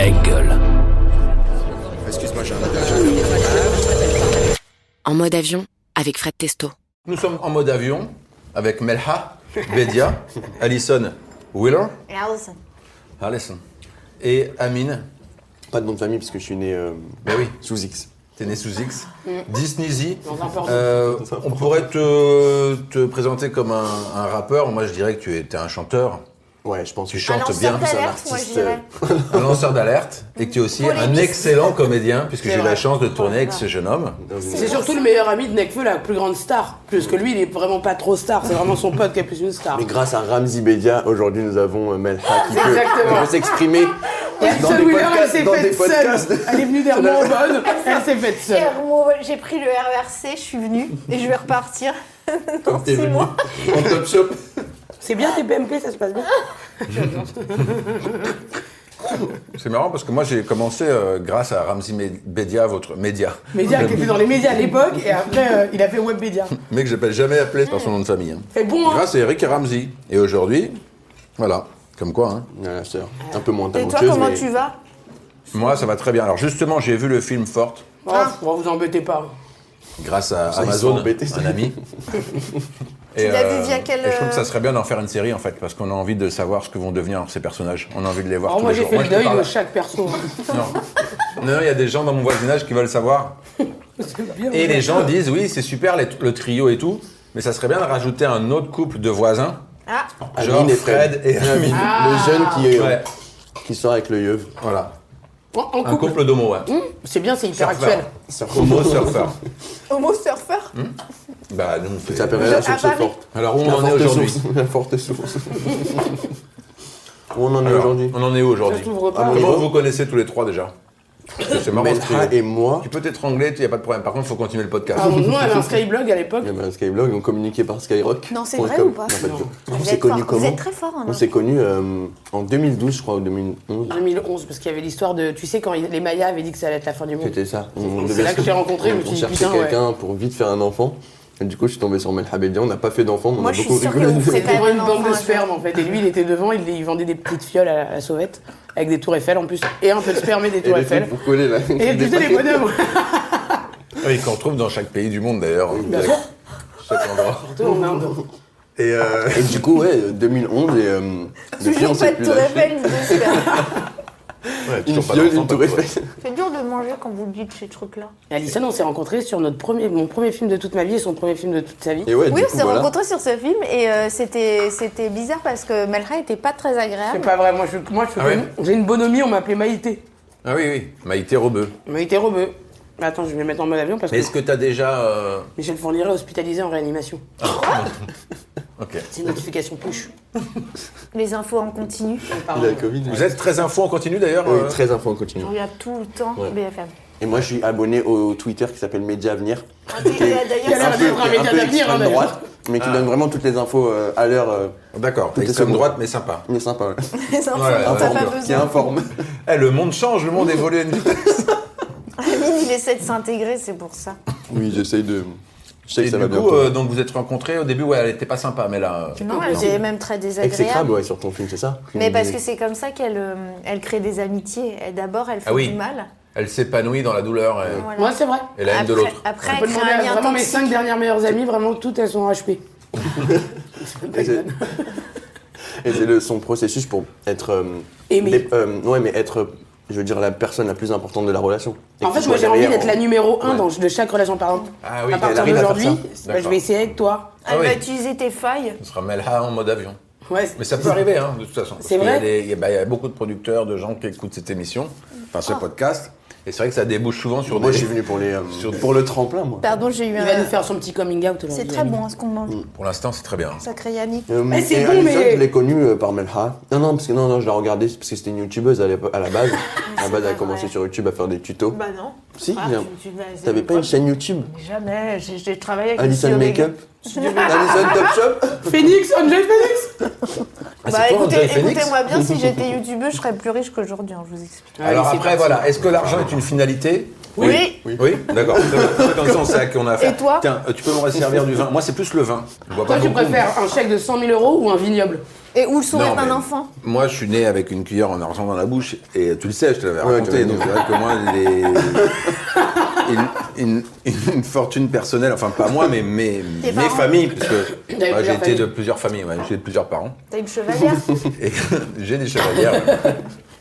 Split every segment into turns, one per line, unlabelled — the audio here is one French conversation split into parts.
Engel.
Excuse-moi, j'ai un
En mode avion, avec Fred Testo.
Nous sommes en mode avion avec Melha Bedia, Alison Wheeler,
Et Alison.
Alison, et Amine.
Pas de nom de famille parce que je suis né
Ben oui,
sous X.
t'es né sous X. Disneyzy.
Dans
On pourrait te présenter comme un rappeur. Moi, je dirais que tu es un chanteur.
Ouais, je pense que
Tu
je
chantes
lanceur
bien.
d'alerte, moi, je dirais.
Un lanceur d'alerte. Et que tu es aussi un
Polémiste.
excellent comédien, puisque
C'est
j'ai eu
vrai.
la chance de tourner avec ce jeune homme.
C'est surtout le meilleur ami de Nekfeu, la plus grande star. Parce que lui, il est vraiment pas trop star. C'est vraiment son pote qui est plus une star.
Mais grâce à Ramzi Bedia, aujourd'hui nous avons Melha qui
Exactement.
peut s'exprimer dans
Alison
des
Wheeler, elle
podcasts.
s'est
Dans des
faite seule.
podcasts.
Elle est venue d'Hermont-Aubonne, elle s'est faite seule.
J'ai pris le RERC, je suis venue et je vais repartir dans
T'es
6
venu
mois.
en top shop.
C'est bien tes PMP, ça se passe bien.
C'est marrant parce que moi, j'ai commencé grâce à Ramzi Bedia, votre média.
Média qui était dans les médias à l'époque, et après, il a fait Webmedia.
Mais que je n'ai jamais appelé par son nom de famille. Hein.
C'est bon, hein.
Grâce à Eric et Ramzi. Et aujourd'hui, voilà, comme quoi. Hein.
Voilà, sœur. Un peu moins
Et toi,
talentueuse,
comment
mais
tu vas?
Moi, ça va très bien. Alors justement, j'ai vu le film Forte,
Oh, bon, vous embêtez pas.
grâce à
Ça, ils
Amazon,
sont embêtés, ça.
un ami.
Tu l'as vu via quel,
et je trouve que ça serait bien d'en faire une série, en fait, parce qu'on a envie de savoir ce que vont devenir ces personnages. On a envie de les voir
Alors
tous
moi,
les
j'ai
jours.
fait le
je te
deuil
parle-
de chaque perso.
Non, il y a des gens dans mon voisinage qui veulent savoir.
Bien,
Et les gens disent, oui, c'est super le trio et tout, mais ça serait bien de rajouter un autre couple de voisins,
Ah,
genre
Amine et
Fred et Amine.
le jeune
Ouais,
qui sort avec le yeuve.
voilà.
En
Un
couple.
couple d'homo, ouais.
C'est bien, c'est hyper
Surfeur.
actuel.
Homo surfeur.
homo surfeur.
Bah, nous, on fait-
Ça s'appellerait la source
Paris.
forte.
Alors, où on
La
en est
forte
aujourd'hui
source. La forte source. Où on en est
Alors,
aujourd'hui
on en est où aujourd'hui
Ça s'ouvre pas.
Comment vous vous connaissez tous les trois déjà C'est marrant ce trio.
Melha et moi,
Tu peux t'étrangler, il n'y a pas de problème. Par contre, il faut continuer le podcast.
Ah, nous, on avait un Skyblog à l'époque.
il y avait un Skyblog, on communiquait par Skyrock.
Non, c'est
Point
vrai
com.
ou pas
Non, pas du tout. On
Vous
s'est
êtes
connus
fort.
comment
Vous êtes très fort en
On s'est connus en 2012, je crois, ou 2011.
2011, parce qu'il y avait l'histoire de... Tu sais, quand les Mayas avaient dit que ça allait être la fin du monde.
C'était ça.
C'est là que je t'ai rencontré, je me suis
On
dit,
cherchait
putain, ouais.
quelqu'un pour vite faire un enfant. Et du coup, je suis tombé sur Melha Bedia. On n'a pas fait d'enfant, mais on
Moi,
a
je suis
beaucoup
sûre que
rigolé.
vous ferez
C'était
quand
vraiment
même
une bande de
un enfant,
sperme en fait. Et lui, il était devant, il vendait des petites fioles à la sauvette, avec des tours Eiffel en plus, et un peu de sperme et des
Et
tours
les
Eiffel.
trucs pour coller là.
Et tu sais, les bonhommes.
Oui, qu'on retrouve dans chaque pays du monde d'ailleurs.
Bien sûr.
Chaque endroit.
En Inde.
Et du coup, ouais, 2011, et depuis, on
Toujours
s'est
pas de
plus
tour
lâché.
Eiffel ni de sperme.
Ouais,
Une
toujours pas
fiole,
d'enfant,
une
pas
tour
de
Eiffel.
C'est dur de manger quand vous dites ces trucs-là.
Et Alison, on s'est rencontrés sur mon premier film de toute ma vie et son premier film de toute sa vie.
Et ouais,
Oui,
du
on
coup,
s'est
voilà.
rencontrés sur ce film et c'était bizarre parce que Melha était pas très
C'est
agréable.
pas vrai, moi je suis
Ah ouais
connue. J'ai une bonhomie, on m'appelait Maïté.
Ah oui, oui. Maïté Robeux.
Maïté Robeux. Attends, je vais me mettre en mode avion parce
Mais
que
est-ce que tu as déjà.
Michel Fourniret hospitalisé en réanimation.
Ok.
C'est une notification push.
Les infos en continu.
Il a le Covid.
Vous êtes très info en continu d'ailleurs
Oui, très info en continu.
Je regarde tout le temps
Ouais.
BFM.
Et moi, je suis abonné au Twitter qui s'appelle Média Avenir.
Il y a
Il a
d'ailleurs
l'air d'être un média d'avenir, hein,
extrême
d'ailleurs.
droite, mais qui donne vraiment toutes les infos à l'heure.
D'accord.
Tout est
Extrême
second.
droite, mais sympa.
Il est sympa, ouais.
les infos
Ouais,
dont t'as
informe.
pas
Qui
besoin.
informe.
Eh, le monde change, le monde évolue à une vitesse.
Amine, il essaie de s'intégrer, c'est pour ça.
Oui, j'essaye de. Je sais
Et
que ça
du
va
coup,
bien.
donc vous êtes rencontrés au début, ouais, elle était pas sympa, mais là.
Non, elle est même très
Exécrable,
désagréable.
ouais, sur ton film, c'est ça
Mais parce que c'est comme ça qu'elle elle crée des amitiés. D'abord, elle fait
Ah oui.
du mal.
Elle s'épanouit dans la douleur et,
Voilà.
Ouais, c'est vrai.
et la haine de
Après-
l'autre.
Après,
On peut
elle crée
demander
un
à
lien
vraiment mes
toxique.
5 dernières meilleures amies, vraiment toutes elles sont en HP.
Et c'est son processus pour être.
Aimé.
Ouais, mais être, je veux dire, la personne la plus importante de la relation. Et
En
que
fait,
tu
moi
sois
j'ai envie
derrière,
d'être la numéro 1
Ouais.
de chaque relation. Par exemple,
Ah oui,
à
elle
partir
arrive à faire
d'aujourd'hui,
ça.
je vais essayer avec toi.
Ah
Elle
oui.
va utiliser tes failles.
Ce sera Melha en mode avion.
Ouais,
Mais ça peut arriver, hein, de toute façon. Parce
C'est
qu'il y a
vrai
des- il y a beaucoup de producteurs, de gens qui écoutent cette émission, enfin ce podcast. Et c'est vrai que ça débouche souvent sur
Moi,
des.
je suis venu pour
Pour
le tremplin, moi.
Pardon, j'ai eu
il va nous faire son petit coming out aujourd'hui.
C'est très bon hein, ce qu'on mange.
Pour l'instant, c'est très bien.
Sacré Yannick.
Mais c'est
et
bon,
Alison,
mais-
je l'ai connue par Melha. Non, parce que non, je l'ai regardée parce que c'était une youtubeuse à la base. À la base, elle a commencé sur YouTube à faire des tutos.
Bah non.
Si,
Ah,
bien.
vas-y.
T'avais pas une chaîne YouTube
Jamais. J'ai travaillé avec
Alison
Monsieur
Makeup Alison Top Shop
Phoenix, Angel Phoenix.
Ah,
Bah
c'est toi, Angel Phoenix
écoutez-moi bien, si j'étais youtubeuse, je serais plus riche qu'aujourd'hui, hein, je vous explique.
Alors
Allez, c'est
après,
parti.
voilà, est-ce que l'argent est une finalité
Oui.
Oui, d'accord. Dans le sens, c'est à qui on a affaire.
Et toi?
Tiens, tu peux me resservir du vin. Moi, c'est plus le vin. Je bois pas
Toi, tu
beaucoup.
préfères un chèque de 100 000 euros ou un vignoble?
Et où le sourire
Non,
d'un
mais
enfant?
Moi, je suis né avec une cuillère en argent dans la bouche, et tu le sais, je te l'avais
Ouais,
raconté.
tu l'avais
Donc,
dit.
c'est vrai que moi, une fortune personnelle, enfin, pas moi, mais mes
parents.
familles, parce que
T'avais
moi, j'ai
plusieurs
été
familles.
de plusieurs familles, ouais, j'ai plusieurs parents,
T'as une chevalière?
et j'ai des chevalières. Ouais.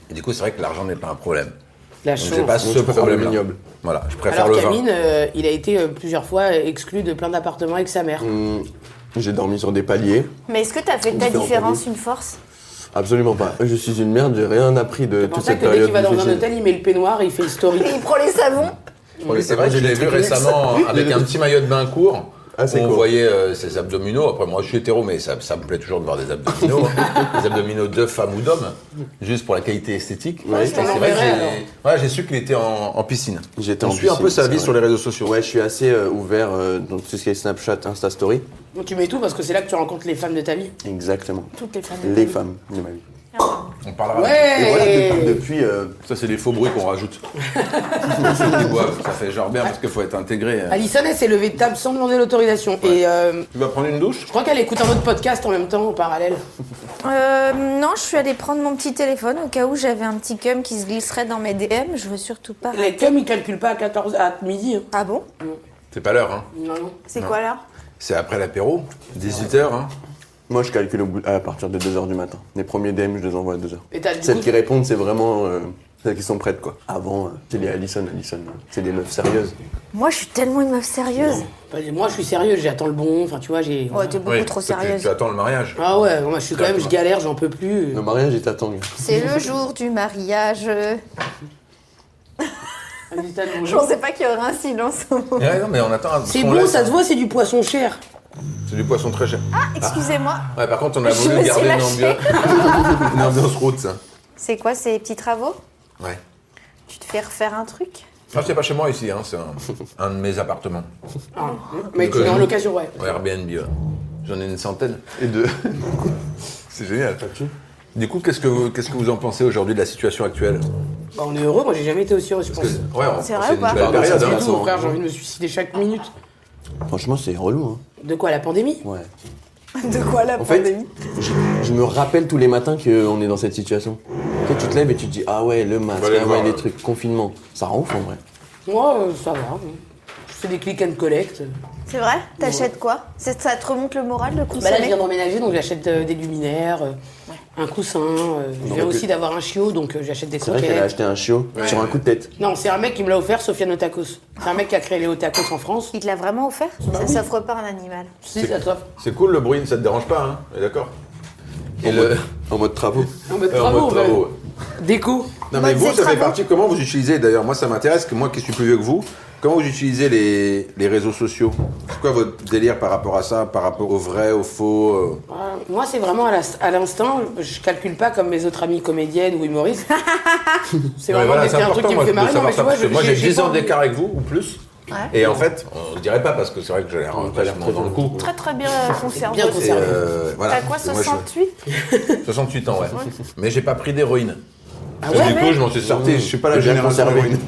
Et du coup, c'est vrai que l'argent n'est pas un problème.
La
Donc,
chance.
j'ai pas
je
ce
préfère le
problème-là.
vignoble.
Voilà, je préfère
Alors
le vin.
Camille, il a été plusieurs fois exclu de plein d'appartements avec sa mère.
J'ai dormi sur des paliers.
Mais est-ce que t'as fait de ta
Différents
différence
paliers.
une force?
Absolument pas. Je suis une merde, j'ai rien appris de
C'est pour
toute
ça
cette
que dès
période
qu'il va dans un
difficile.
hôtel, il met le peignoir et il fait une story.
Et il prend les savons?
Oui, c'est vrai, je l'ai vu récemment avec un petit maillot de bain court.
Ah, c'est
où on
cool.
voyait ses abdominaux. Après, moi, je suis hétéro, mais ça me plaît toujours de voir des abdominaux. Des abdominaux de femme ou d'homme, juste pour la qualité esthétique.
Ouais,
Et
je
c'est
t'en
vrai que
enverrai, alors.
j'ai su qu'il était en piscine.
J'étais
On
en
suit un
piscine,
peu sa
c'est
vie
vrai.
sur les réseaux sociaux.
Ouais, je suis assez ouvert dans tout ce qui est Snapchat, Insta Story.
Donc tu mets tout parce que c'est là que tu rencontres les femmes de ta vie.
Exactement.
Toutes les femmes.
Les femmes de ma vie.
On parlera.
Ouais.
Et voilà, depuis
Ça, c'est des faux bruits qu'on rajoute. Ceux qui boivent, ça fait genre bien parce qu'il faut être intégré.
Alison, elle s'est levée de table sans demander l'autorisation. Et
Tu vas prendre une douche?
je crois qu'elle écoute un autre podcast en même temps, en parallèle.
Non, je suis allée prendre mon petit téléphone au cas où j'avais un petit cum qui se glisserait dans mes DM. Je veux surtout pas.
Les cum, ils calculent pas à midi. Hein.
Ah bon?
C'est pas l'heure, hein.
Non, non.
C'est quoi là?
C'est après l'apéro, 18h, hein.
Moi, je calcule à partir de 2h du matin. Les premiers DM, je les envoie à 2h.
Et t'as du
Celles
coup-
qui répondent, c'est vraiment celles qui sont prêtes, quoi. Avant, c'est les Alison, c'est des meufs sérieuses.
Moi, je suis tellement une meuf sérieuse.
Moi, je suis sérieuse, j'attends le bon. Enfin, tu vois, j'ai.
Ouais, t'es beaucoup
Oui,
trop
tu
sérieuse.
attends le mariage.
Ah ouais, moi, je suis quand même, je galère, j'en peux plus.
Le mariage, il t'attend.
C'est le jour du mariage.
Alison,
Je
bonjour.
pensais pas qu'il y aurait un silence au moment.
Ouais, non, mais on attend.
C'est bon, ça se voit, c'est du poisson cher.
C'est du poisson très cher.
Excusez-moi.
Ouais, par contre, on a
Je
voulu
me suis
garder
lâchée.
une ambiance route, ça.
C'est quoi ces petits travaux?
Ouais.
Tu te fais refaire un truc?
Ah, c'est pas chez moi ici, hein, c'est un de mes appartements.
Ah, mais tu es en location, ouais.
Ouais, Airbnb, ouais. J'en ai une centaine.
Et deux.
C'est génial. Du coup, qu'est-ce que vous en pensez aujourd'hui de la situation actuelle?
Bah, on est heureux, moi, j'ai jamais été aussi heureux, je pense.
Ouais,
C'est vrai ou
une
pas
belle période,
C'est
hein.
tout, frère, j'ai envie de me suicider chaque minute.
Franchement, c'est relou, hein.
De quoi, la pandémie?
Ouais.
De quoi la
En fait,
pandémie?
je me rappelle tous les matins qu'on est dans cette situation. Tu sais, tu te lèves et tu te dis, ah ouais, le masque,
On va aller
ah
voir,
ouais, les
là.
trucs, confinement. Ça rend ouf en vrai.
Moi, ça va. Je fais des click and collect.
C'est vrai? T'achètes quoi? Ça te remonte le moral de
Bah là, je
consommer?
viens d'emménager, donc j'achète des luminaires, un coussin. Je viens
donc,
aussi d'avoir un chiot, donc j'achète des
C'est vrai qu'elle a
croquettes.
acheté un chiot sur un coup de tête.
Non, c'est un mec qui me l'a offert, Sofiane Otakos. C'est un mec qui a créé les Otakos en France.
Il te l'a vraiment offert? Ça s'offre pas à un animal.
Si, ça t'offre.
C'est cool le bruit, ça te dérange pas, hein? On est d'accord? Et
En mode travaux.
En mode
en
travaux,
mode travaux, ouais.
déco.
Non mais
Mode
vous, ça fait
travaux.
partie, comment vous utilisez, d'ailleurs, moi ça m'intéresse, que moi qui suis plus vieux que vous, comment vous utilisez les réseaux sociaux? C'est quoi votre délire par rapport à ça, par rapport au vrai, au faux
Moi, c'est vraiment à l'instant. Je calcule pas comme mes autres amies comédiennes ou humoristes. C'est
Ouais,
vraiment
voilà,
dès qu'il y a un truc qui me fait
de
marrer. Non,
savoir
mais tu
ça,
vois,
parce que moi j'ai 10
pas
ans
envie.
d'écart avec vous, ou plus.
Ouais.
Et en fait, on ne dirait pas parce que c'est vrai que j'ai l'air
t'as l'air
vachement
très
dans le coup.
Très très bien conservé.
Bien
Et,
conservé.
voilà.
T'as quoi,
Et moi,
68?
68 ans, ouais. Mais j'ai pas pris d'héroïne.
Ah
Et
ouais,
du coup, je m'en suis sorti, je suis pas la
T'es bien
génération
conservé.
héroïne.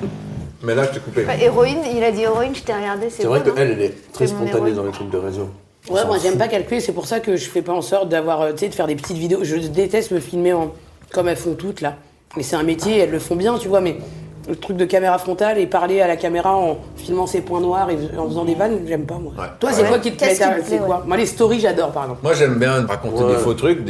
Mais là, je t'ai coupé.
Bah, héroïne, il a dit héroïne, je t'ai regardé, c'est
C'est vrai
beau, non?
qu'elle, elle est très
C'est mon
spontanée
héroïne.
dans les trucs de réseau.
Ouais, moi j'aime pas calculer, c'est pour ça que je fais pas en sorte d'avoir, tu sais, de faire des petites vidéos. Je déteste me filmer comme elles font toutes là. Mais c'est un métier, elles le font bien, tu vois, mais le truc de caméra frontale et parler à la caméra en filmant ses points noirs et en faisant des vannes, j'aime pas moi.
Ouais.
Toi, c'est
Ouais.
quoi qui te plaît?
Qu'est-ce qui te
C'est
plaît,
quoi? Moi, les stories, j'adore par exemple.
Moi, j'aime bien raconter
Ouais.
des faux trucs,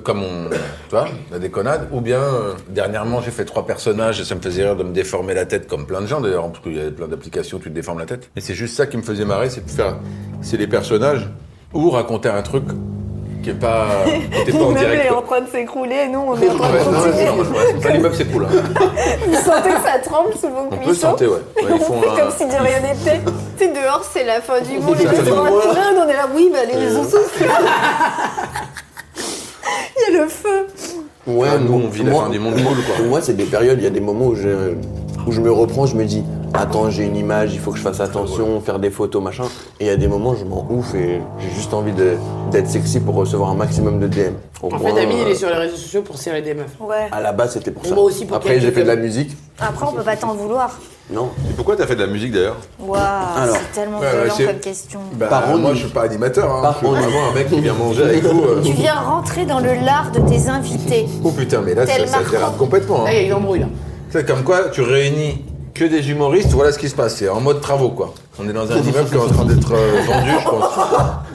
comme on. Tu vois, la déconnade. Ou bien, dernièrement, j'ai fait 3 personnages et ça me faisait rire de me déformer la tête, comme plein de gens d'ailleurs, parce qu'il y a plein d'applications où tu te déformes la tête. Et c'est juste ça qui me faisait marrer, c'est de faire. C'est les personnages ou raconter un truc qui est pas. qui était pas en
L'immeuble
direct.
est en
quoi.
train de s'écrouler et nous on est en train de
Ouais, non,
continuer.
c'est normal, ouais. Enfin, l'immeuble, c'est cool. Hein.
Vous sentez que ça tremble sous vos
On peut
cuissons?
sentir, ouais. Ouais, ils font
On fait
un-
comme si de rien n'était. Tu sais, dehors c'est la fin du monde,
C'est
les
la fin
gens
du
sont en
monde.
train de pleurer, on est là, oui, bah les réseaux sociaux. Il y a le feu.
Ouais,
Ah, nous, on vit la fin du monde cool, quoi.
Pour moi, c'est des périodes, il y a des moments où je me reprends, je me dis, attends, j'ai une image, il faut que je fasse attention, faire des photos, machin. Et il y a des moments où je m'en ouf et j'ai juste envie d'être sexy pour recevoir un maximum de DM. Au
En
moins,
fait, Amine, il est sur les réseaux sociaux pour serrer des meufs.
Ouais.
À la base, c'était pour ça.
Moi aussi, pour
Après, j'ai
quelques
fait de la
femmes.
musique.
Après, on peut pas t'en vouloir.
Non.
Et pourquoi t'as fait de la musique d'ailleurs?
Waouh,
Alors.
c'est tellement
Ouais,
violent
c'est-
comme question.
Par ennui.
moi je suis pas animateur, hein.
Par
Je suis
ennui.
vraiment un mec qui vient manger avec vous.
Tu viens rentrer dans le lard de tes invités.
Oh putain, mais là
Tel
ça
Marc.
dérape complètement.
Là,
Hein.
il y a une embrouille là.
C'est comme quoi tu réunis que des humoristes, voilà ce qui se passe, c'est en mode travaux quoi. On est dans un immeuble qui est en train d'être vendu, je pense.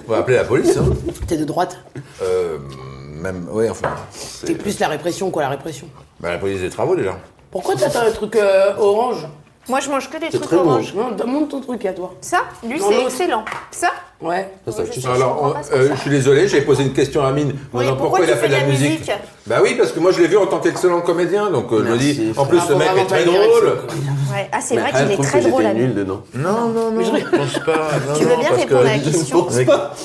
On va appeler la police, hein.
T'es de droite.
Même, ouais, enfin.
T'es plus la répression, quoi, la répression.
Bah, la police des travaux déjà.
Pourquoi t'attends le truc orange?
Moi, je mange que des trucs
très bon.
oranges.
Non, montre ton truc à toi.
Ça, lui,
Non,
c'est
l'autre.
excellent. Ça,
Ouais.
Ça,
je
tu
sais.
sais.
Alors,
comprends pas ce que c'est.
je suis désolé, j'ai posé une question à Amine.
Oui,
Non,
pourquoi
il a
tu
fait de la musique Bah oui, parce que moi je l'ai vu en tant qu'excellent comédien, donc je me
Merci.
dis, en plus
Ah,
le
faut
mec
vraiment
est très
pas dire
drôle.
avec ça.
Ouais. Ah, c'est
Mais
vrai
elle
qu'il est
trouve
très
que
drôle,
j'étais
Amine.
nul dedans.
Non, je pense pas. Non,
Tu veux
non,
bien
parce
répondre
que-
à la question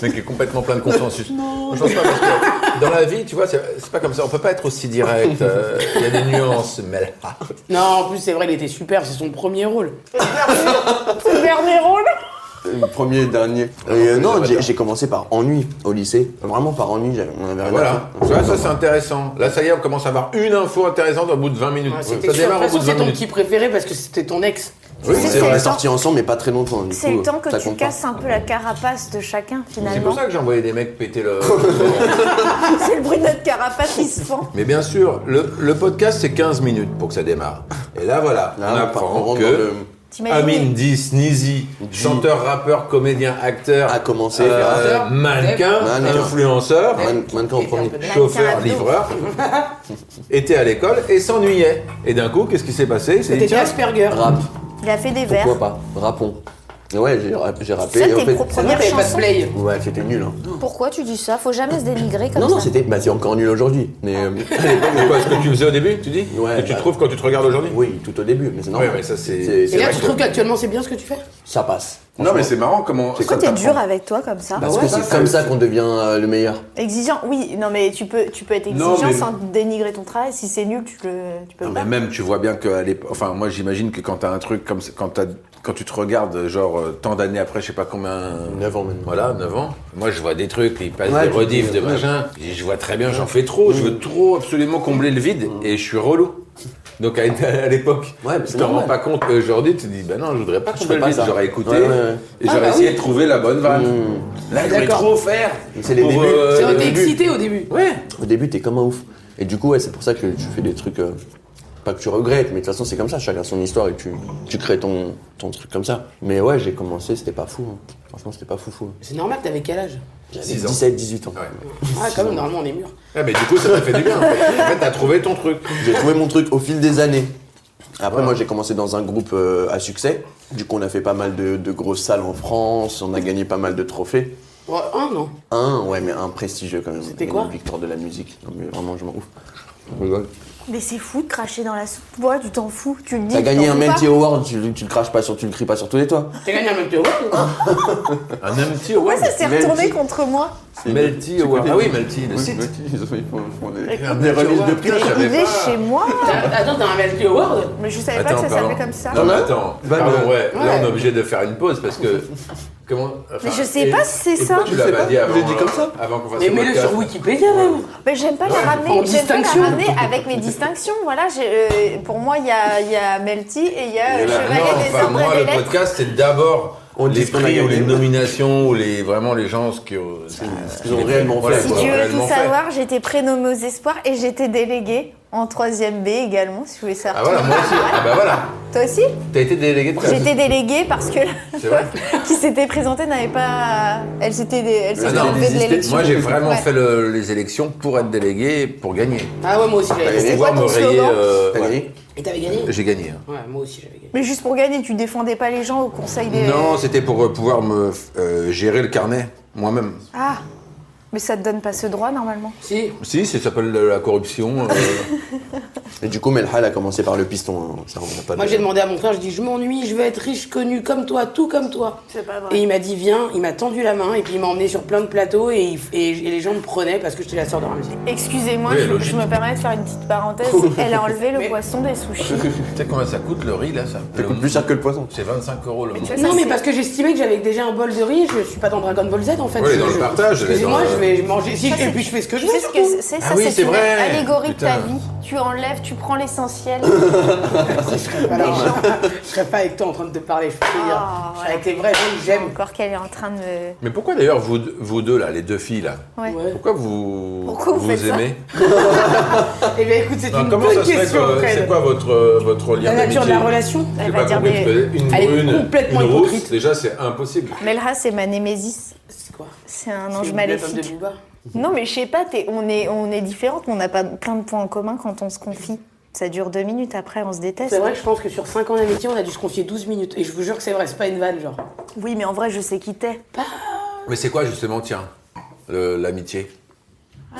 Le mec est complètement plein de consensus. Je pense pas parce que dans la vie, tu vois, c'est pas comme ça. On peut pas être aussi direct. Il y a des nuances, mais là.
Non, en plus, c'est vrai, il était super, c'est son premier rôle.
C'est le dernier rôle.
Le premier et le dernier. Et non, j'ai commencé par ennui au lycée. Vraiment par ennui, on avait rien à
Voilà.
faire.
Tu vois, ça c'est intéressant. Là, ça y est, on commence à avoir une info intéressante au bout de 20 minutes.
Ouais,
Ça
c'était sûr. De
démarre
toute
au bout
façon,
de
c'est
20
ton
minutes.
petit préféré parce que c'était ton ex.
Oui,
Tu sais,
c'est
On
vrai.
est sortis ensemble, mais pas très longtemps. Du
C'est
coup,
le temps que
ça
tu
compte pas.
casses un peu la carapace de chacun,
C'est
finalement.
pour ça que j'ai envoyé des mecs péter le.
C'est le bruit de notre carapace qui se fend.
Mais bien sûr, le podcast c'est 15 minutes pour que ça démarre. Et là voilà,
Là,
on
on
apprend
rentre dans
que
le-
T'imagines
Amine dit Sneezy, chanteur, rappeur, comédien, acteur,
A commencé.
mannequin,
Mannequin.
influenceur,
Mannequin en premier.
chauffeur,
Mannequin abdo.
livreur, était à l'école et s'ennuyait. Et d'un coup, qu'est-ce qui s'est passé? Il s'est dit,
C'était
tiens,
Asperger.
Rap,
Il a fait des vers.
pourquoi pas Rappons. Et ouais, j'ai rappé.
Ça,
et en
tes
fait,
propres
C'est vrai,
premières
t'avais pas de
chansons.
play.
ouais, c'était nul. Hein.
Pourquoi tu dis ça? Faut jamais se dénigrer comme
Non,
ça.
non, c'est encore nul aujourd'hui. Mais
c'est quoi ce que tu faisais au début, tu dis?
Ouais,
Que tu
bah-
trouves quand tu te regardes aujourd'hui?
oui, tout au début, mais c'est normal.
Ouais, mais ça, c'est-
Et là,
vrai
tu
que-
trouves qu'actuellement c'est bien ce que tu fais?
Ça passe.
Non, mais c'est marrant comment.
Pourquoi t'es dur avec toi comme ça?
Parce
ouais,
que
ça,
c'est comme ça qu'on devient le meilleur.
Exigeant, oui, non mais tu peux être
Non,
exigeant
mais-
sans dénigrer ton travail. Si c'est nul, tu peux
Non,
le
mais
faire.
même, tu vois bien que à l'époque, enfin, moi, j'imagine que quand t'as un truc comme ça, quand tu te regardes, genre, tant d'années après, je sais pas combien.
9 ans maintenant.
Voilà, 9 ans. Moi, je vois des trucs, ils passent
Ouais,
des
tu
rediffs
dis,
de
ouais.
machin. Et je vois très bien, j'en fais trop. Je veux trop absolument combler le vide et je suis relou. Donc, à l'époque,
Ouais, mais
tu
c'est
t'en rends
normal.
pas compte. Aujourd'hui, tu te dis, bah non, je voudrais pas combler
ferais
le
pas
vide.
ça.
J'aurais écouté
Ouais, ouais, ouais.
et
Ah,
j'aurais
bah
essayé
oui.
de trouver la bonne vanne. Là, je voulais
D'accord.
trop faire.
C'est les
pour,
débuts.
C'est vrai,
le
t'es
début.
excité au début.
Ouais.
Au début, t'es comme un ouf. Et du coup, ouais, c'est pour ça que tu fais des trucs. Pas que tu regrettes, mais de toute façon, c'est comme ça. Chacun son histoire et tu crées ton truc comme ça. Mais ouais, j'ai commencé, c'était pas fou. Hein. Franchement, c'était pas fou.
C'est normal, t'avais quel âge?
J'avais
6 ans.
17, 18 ans.
Ouais.
Ah, quand même, normalement on est mûr.
Ah, mais du coup, ça t'a fait du bien. En fait, t'as trouvé ton truc.
J'ai trouvé mon truc au fil des années. Après, moi, j'ai commencé dans un groupe à succès. Du coup, on a fait pas mal de grosses salles en France. On a gagné pas mal de trophées.
Ouais, non.
Ouais, mais un prestigieux quand même.
C'était quoi?
Victoire de la musique. Non, mais vraiment, je m'en ouf. Je rigole.
Mais c'est fou de cracher dans la soupe. Ouais, tu t'en fous. Tu le dis.
T'as gagné
t'en
un
fous pas.
Melty Award, tu le craches pas sur, tu le cries pas sur tous les toits.
T'as gagné un mec de
Un petit
Pourquoi
award.
ça s'est retourné contre moi?
Melty Award. Ah oui, Melty, le site.
Ils font des
Des remises de prix, je savais
Il est
pas.
chez moi.
Attends, t'as un Melty Award?
Mais je savais pas que ça
pardon.
s'appelait comme ça.
Non, mais
T'en as
attends.
Bah,
Pardon,
le-
ouais. Là,
Ouais.
on est obligé de faire une pause parce que. Comment. Enfin,
Mais je sais
et-
pas si c'est
et
ça.
pourquoi tu
Je
l'as
sais
pas
pas,
dit avant,
je l'ai dit comme ça.
avant qu'on fasse
Mais
le
mets-le
podcast.
sur Wikipédia même.
Mais j'aime pas la
en
ramener. J'aime pas
distinction.
la ramener avec mes distinctions. Voilà, pour moi, il y a Melty et il y a
Et là,
Chevalier
non,
des
enfin,
Ordres
moi,
et
le
des Lettres.
podcast, c'est d'abord
On dit
les
ce qu'on a
prix ou
gagné.
les nominations ou vraiment les gens qui ont.
qu'ils ont réellement
Voilà,
fait.
Si
ils ont
tu veux
réellement
tout
fait.
savoir, j'étais prénommée aux Espoirs et j'étais déléguée en 3e B également, si vous voulez savoir.
Ah voilà, moi aussi. Ah bah voilà.
Toi aussi?
T'as été délégué de classe.
J'étais déléguée parce que
C'est vrai.
qui s'était présentée n'avait pas. Elle s'était
Ah non,
enlevée de l'élection.
moi j'ai vraiment
Ouais.
fait les élections pour être délégué et pour gagner.
Ah ouais, moi aussi j'avais
T'as
gagné.
gagné
quoi
Pouvoir
ton
me rayer.
slogan
T'as
Ouais.
gagné
Et t'avais gagné?
J'ai gagné. hein.
Ouais, moi aussi j'avais gagné.
Mais juste pour gagner, tu défendais pas les gens au conseil des.
Non, c'était pour pouvoir me gérer le carnet moi-même.
Ah, mais ça te donne pas ce droit normalement.
Si.
Si, ça s'appelle la corruption.
Et du coup, Melhal a commencé par le piston. Hein. Ça, on va pas
Moi j'ai demandé à mon frère, je dis je m'ennuie, je veux être riche, connu comme toi, tout comme toi.
C'est pas vrai.
Et il m'a dit viens, il m'a tendu la main et puis il m'a emmené sur plein de plateaux et les gens me prenaient parce que j'étais la sœur de Ramsey.
Excusez-moi,
Oui,
je
logique.
me permets de faire une petite parenthèse. Elle a enlevé le
Mais-
poisson des sushis.
Tu sais combien ça coûte le riz là ça
Ça coûte plus cher que le poisson.
C'est 25 € le
tu
mois.
vois, ça,
Non mais
c'est-
parce que j'estimais que j'avais déjà un bol de riz, je suis pas dans Dragon Ball Z en fait.
Ouais, dans le partage, elle est
Excusez-moi,
dans
je vais manger. Si,
Ça,
et puis je fais ce que je
Tu
veux.
sais ce que c'est
Ah
ça,
oui,
c'est
c'est
une
vrai.
allégorie de ta
Putain.
vie. Tu enlèves, tu prends l'essentiel.
Alors, je serais pas avec toi en train de te parler, je peux te dire.
Ah,
Je serais avec les vrais gens que j'aime.
Encore qu'elle est en train de me...
Mais pourquoi d'ailleurs vous deux là, les deux filles là,
Ouais.
Ouais.
pourquoi vous
Pourquoi vous faites ça
aimez?
Eh bien écoute, c'est
Non,
une
comment
bonne
ça se fait
question,
que
Fred.
c'est quoi votre lien
La nature de la
d'amitié?
relation
Je sais
Elle
pas
va dire
combien
des...
tu connais. Une
Elle est
brune,
complètement
une rousse,
hypocrite.
déjà c'est impossible.
Melra, c'est ma némésis.
C'est quoi?
C'est un
C'est
ange
une belle femme de
maléfique.
Booba.
Non, mais je sais pas, on est différentes, mais on n'a pas plein de points en commun quand on se confie. Ça dure 2 minutes, après on se déteste.
C'est vrai que je pense que sur 5 ans d'amitié, on a dû se confier 12 minutes. Et je vous jure que c'est vrai, c'est pas une vanne, genre.
Oui, mais en vrai, je sais qui t'es.
Mais c'est quoi justement, tiens, l'amitié?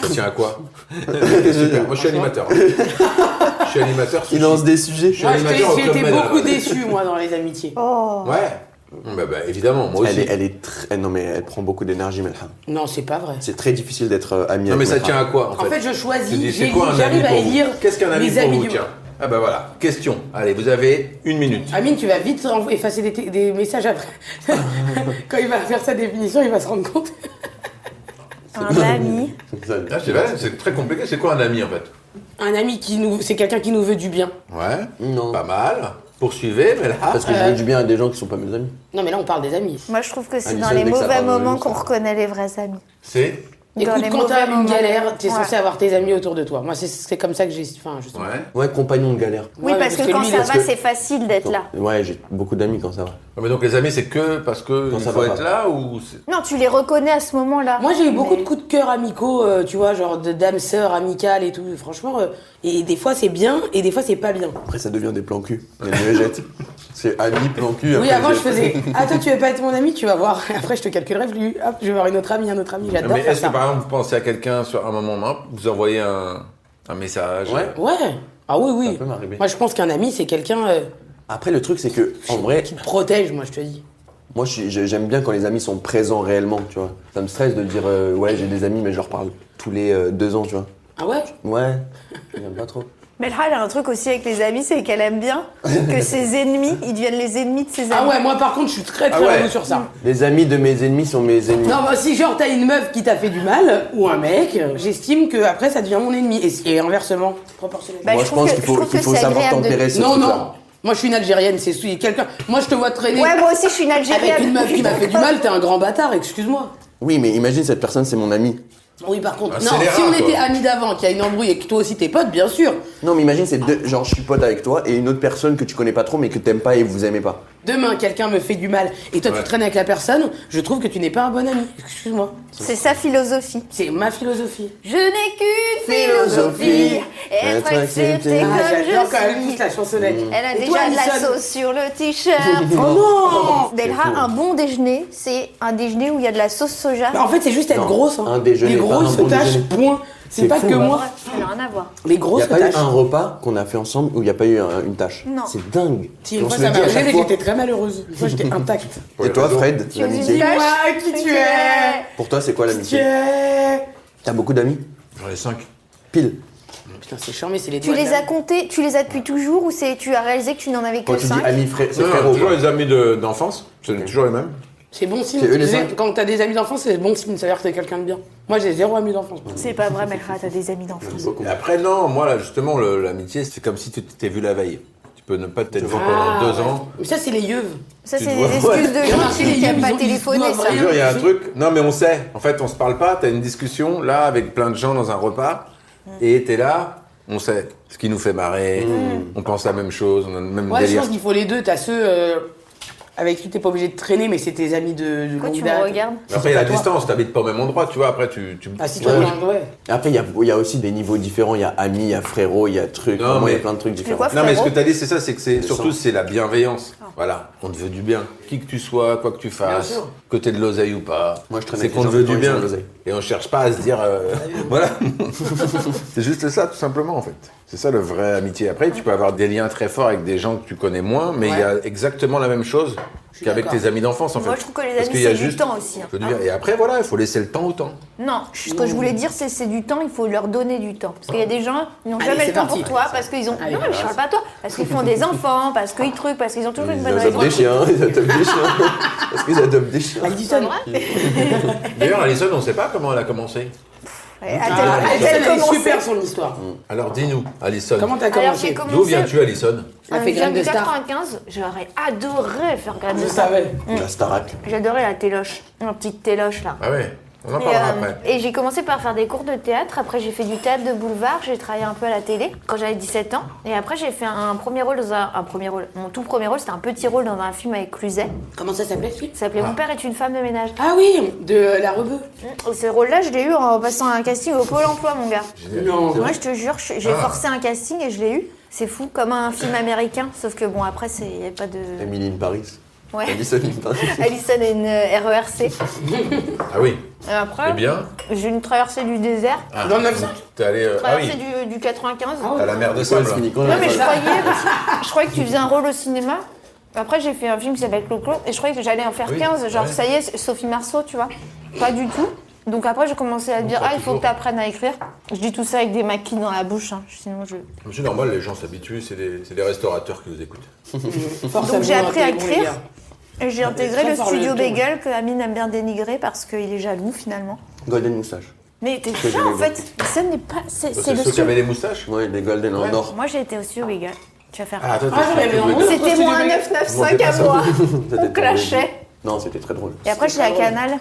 Ça tient à quoi? Super. Moi je suis animateur. Je suis animateur.
Il lance des sujets.
Moi,
animateur au
j'ai
Club
été
Med,
beaucoup
alors.
déçu, moi, dans les amitiés.
Oh.
Ouais. Bah, évidemment, moi aussi.
Elle est très... Non mais elle prend beaucoup d'énergie, Melha.
Non, c'est pas vrai.
C'est très difficile d'être ami
Non mais
avec
ça
Melha.
tient à quoi
En fait, je
Tu
choisis,
dis, c'est quoi un ami
j'arrive à
pour vous?
élire
Qu'est-ce qu'un ami
les
pour
amis
vous?
du
Tiens. Ah bah voilà, question. Allez, vous avez 1 minute.
Amine, tu vas vite effacer des messages après. Quand il va faire sa définition, il va se rendre compte.
Un ami.
Ah, c'est vrai, c'est très compliqué. C'est quoi un ami en fait?
Un ami c'est quelqu'un qui nous veut du bien.
Ouais.
Non.
Pas mal. Poursuivez, mais là.
Parce que je veux du bien à des gens qui sont pas mes amis.
Non, mais là, on parle des amis.
Moi, je trouve que c'est
Alison,
dans les
dès que ça
mauvais
parle de
moments
nous,
qu'on
ça.
reconnaît les vrais amis.
C'est.
Dans
Écoute,
les
quand
mauvais
t'as une
moments.
galère, t'es
Ouais.
censé avoir tes amis autour de toi. Moi, c'est comme ça que j'ai. Enfin, justement.
Ouais.
Ouais, compagnon de galère.
Oui,
Ouais,
parce que quand
lui,
ça
parce
va,
que-
c'est facile d'être là.
Ouais, j'ai beaucoup d'amis quand ça va.
Mais donc les amis, c'est que parce que
Non,
il
ça
faut
va
être
pas.
là ou c'est...
Non, tu les reconnais à ce moment-là.
Moi, j'ai eu beaucoup
Mais-
de coups de cœur amicaux, tu vois, genre de dames sœurs amicales et tout. Franchement, et des fois, c'est bien, et des fois, c'est pas bien.
Après, ça devient des plans cul. Il y a une jette. C'est ami, plan cul.
Oui,
après,
avant, je
jette.
faisais ah, toi, tu veux pas être mon ami, tu vas voir. Après, je te calculerai, hop, je vais voir une autre amie, un autre ami. J'adore
Mais
faire
est-ce que
ça.
par exemple vous pensez à quelqu'un sur un moment, vous envoyez un message?
Ouais.
Ouais. Ah oui, oui.
Ça peut m'arriver.
Moi, je pense qu'un ami, c'est quelqu'un
Après, le truc, c'est que, en vrai,
qui te protège, moi, je te dis.
moi, j'aime bien quand les amis sont présents réellement, tu vois. Ça me stresse de dire, ouais, j'ai des amis, mais je leur parle tous les 2 ans, tu vois.
Ah ouais?
Ouais, j'aime pas trop.
Mais là, elle a un truc aussi avec les amis, c'est qu'elle aime bien que ses ennemis, ils deviennent les ennemis de ses amis.
Ah ouais, moi, par contre, je suis très, très
Ah ouais.
relou sur ça.
Les amis de mes ennemis sont mes ennemis.
Non, bah, si genre t'as une meuf qui t'a fait du mal, ou un mec, j'estime que après ça devient mon ennemi. Et inversement, proportionnellement.
Bah,
Moi,
je
je
trouve
pense
que-
qu'il faut,
je trouve
qu'il
que
faut
c'est
savoir
agréable de-
tempérer ce
Non,
truc-là.
non. Moi, je suis une Algérienne, c'est quelqu'un. Moi, je te vois traîner
Ouais, moi aussi, je suis une Algérienne.
avec une meuf qui m'a fait du mal, t'es un grand bâtard, excuse-moi.
Oui, mais imagine, cette personne, c'est mon ami.
Oui, par contre,
Ah,
non,
scélérat,
si on
quoi.
était amis d'avant, qu'il y a une embrouille et que toi aussi t'es pote, bien sûr.
Non, mais imagine, c'est deux, genre, je suis pote avec toi et une autre personne que tu connais pas trop, mais que t'aimes pas et vous aimez pas.
Demain, quelqu'un me fait du mal et toi
Ouais.
tu traînes avec la personne, je trouve que tu n'es pas un bon ami. Excuse-moi.
C'est sa philosophie.
C'est ma philosophie.
Je n'ai qu'une philosophie, être accepté
Ah,
comme
j'adore quand
je
elle pousse
suis.
la chansonnette.
Elle a
Et
déjà
toi,
de la
Alison
sauce sur le t-shirt.
Oh non!
Delha, un bon déjeuner, c'est un déjeuner où il y a de la sauce soja.
Bah, en fait, c'est juste être
Non,
grosse. Hein.
un déjeuner,
Les
pas
grosses
un bon
tâches,
déjeuner.
point. C'est
C'est
pas
fou,
que
hein.
moi.
Ouais, ça n'a rien à voir.
Les
Il y
grosses
a pas eu
tâches.
un repas qu'on a fait ensemble où il n'y a pas eu une tâche.
Non.
C'est dingue.
Si,
Et
une
on
fois
se
ça
le
m'a
dit à chaque
arrivé,
fois.
j'étais très malheureuse. Une fois, j'étais intacte.
Et toi, Fred,
Tu es une
l'amitié
tâche.
Dis-moi qui tu es.
Pour toi, c'est quoi
Qui
l'amitié
tu es.
T'as beaucoup d'amis
J'en ai 5.
Pile.
Putain, c'est charmé, c'est les
Tu
doigts de
les
la-
as comptés, tu les as depuis toujours ou tu as réalisé que tu n'en avais
Quand
que
tu dis
5
amis, c'est
C'est
frérot.
toujours
quoi.
les amis d'enfance, c'est toujours les mêmes.
C'est bon signe.
C'est eux les
Tu sais,
cinq.
quand t'as des amis d'enfance, c'est bon signe. Ça veut dire que t'es quelqu'un de bien. Moi, j'ai 0 amis d'enfance.
C'est pas vrai, Melra, t'as des amis d'enfance.
Beaucoup.
Et après, non, moi, là, justement, l'amitié, c'est comme si tu t'étais vu la veille. Tu peux ne pas t'être vu pendant 2 ans.
Mais ça, c'est les yeux.
Ça,
Tu
c'est
te
des
vois,
excuses de
ouais.
gens
Remarquez, les
qui n'aiment
yeux,
pas
ils
téléphoné,
doivent
ça.
rien.
Je te jure, il y a un truc. Non, mais on sait. En fait, on se parle pas. T'as une discussion là avec plein de gens dans un repas, et t'es là. On sait ce qui nous fait marrer. On pense la même chose. On a le même
Ouais, je
délire.
pense qu'il faut les deux. T'as ceux avec qui t'es pas obligé de traîner, mais c'est tes amis de
Pourquoi
longue
tu
date.
me regardes
Mais après, il y a la
Toi.
distance. T'habites pas au même endroit, tu vois. Après, tu.
Ah, si toi,
Ouais.
ouais.
Après, il y a aussi des niveaux différents. Il y a amis, il y a frérot, il y a trucs.
Non,
Vraiment, il y a
mais-
plein de trucs différents.
quoi,
Non, mais ce
frérot
que t'as dit, c'est ça, c'est que c'est surtout
sens.
c'est la bienveillance. Voilà, on te veut du bien. Qui que tu sois, quoi que tu fasses,
Bien sûr.
que t'aies de l'oseille ou pas.
Moi, je traîne
c'est
avec
qu'on
les
te
gens
veut
qui
du
ont
bien.
de l'oseille.
Et on cherche pas à se dire. Voilà. C'est juste ça, tout simplement, en fait. C'est ça le vrai amitié. Après, tu peux avoir des liens très forts avec des gens que tu connais moins, mais il y a exactement la même chose qu'avec tes amis d'enfance, en fait.
Moi, je trouve que les
Parce
amis,
qu'il y a
c'est du
juste-
temps aussi. Hein.
Je veux dire, et après, voilà, il faut laisser le temps au temps.
Non, ce que je voulais dire, c'est du temps, il faut leur donner du temps. Parce qu'il y a des gens, ils n'ont
Allez,
jamais
c'est
le temps
parti.
pour toi, parce qu'ils ont...
Allez,
non, mais je parle pas de toi. Parce qu'ils font des enfants, parce qu'ils truquent, parce qu'ils ont toujours une
Ils
bonne
adoptent
raison.
des chiens, ils adoptent des chiens. Est-ce qu'ils adoptent des chiens?
Alison.
D'ailleurs, Alison, on ne sait pas comment elle a commencé.
Elle est
commencé
super son histoire.
Alors, dis-nous, Alison.
Comment t'as
Alors, j'ai
commencé
commencé...
D'où viens-tu, Alison
Elle a fait
Je viens
Graines de
de
Star.
95, j'aurais adoré faire Graines de
Je
Star.
savais.
La Starac.
J'adorais la téloche, la petite téloche là.
Ah ouais, on en
Et,
parlera après.
et j'ai commencé par faire des cours de théâtre. Après, j'ai fait du théâtre de boulevard. J'ai travaillé un peu à la télé quand j'avais 17 ans. Et après, j'ai fait un premier rôle dans un premier rôle. Mon tout premier rôle, c'était un petit rôle dans un film avec Cluzet.
Comment ça s'appelait ce film?
Ça s'appelait Mon père est une femme de ménage.
Ah oui, de La Rebeu.
Ce rôle-là, je l'ai eu en passant un casting au Pôle emploi, mon gars.
Non.
Moi, je te jure, j'ai forcé un casting et je l'ai eu. C'est fou, comme un film américain. Sauf que bon, après, il n'y a pas de.
Emily in Paris.
Ouais.
Alison in Paris.
Alison est une RERC.
Ah oui,
Et après,
eh bien.
j'ai une traversée du désert.
Ah,
Dans le 900.
t'es allé. Ah
Traversée
oui,
du 95.
t'as la mer de
Pourquoi elle
sable.
se finit quand
Non,
même?
mais je croyais que tu faisais un rôle au cinéma. Après, j'ai fait un film qui s'appelle Clo-Clo et je croyais que j'allais en faire
Oui,
15. Genre,
ouais.
ça y est, Sophie Marceau, tu vois. Pas du tout. Donc après, j'ai commencé à dire,
croit
il faut
toujours.
que tu apprennes à écrire. Je dis tout ça avec des maquis dans la bouche, hein, sinon je...
C'est normal, les gens s'habituent, c'est des restaurateurs qui nous écoutent.
Force
Donc
à
j'ai
vous,
appris à
un bon, les
écrire.
gars.
Et j'ai intégré
très
le
fort,
studio
le ton.
Bagel que Amine aime bien dénigrer parce qu'il est jaloux finalement.
Golden moustache.
Mais t'es
Que
ça
je
en
l'ai
fait. Ça n'est pas... C'est
C'est
le
ceux qui
studio...
avaient des moustaches.
Ouais, les Golden en or.
Moi j'ai été au studio Bagel. Tu vas faire...
Ah, toi,
Ah, j'aurais aimé en vrai.
C'était
Studio
moins
Bagel.
995 à moi.
C'était
On clashait.
Non, c'était très drôle.
Et après, j'étais à Canal.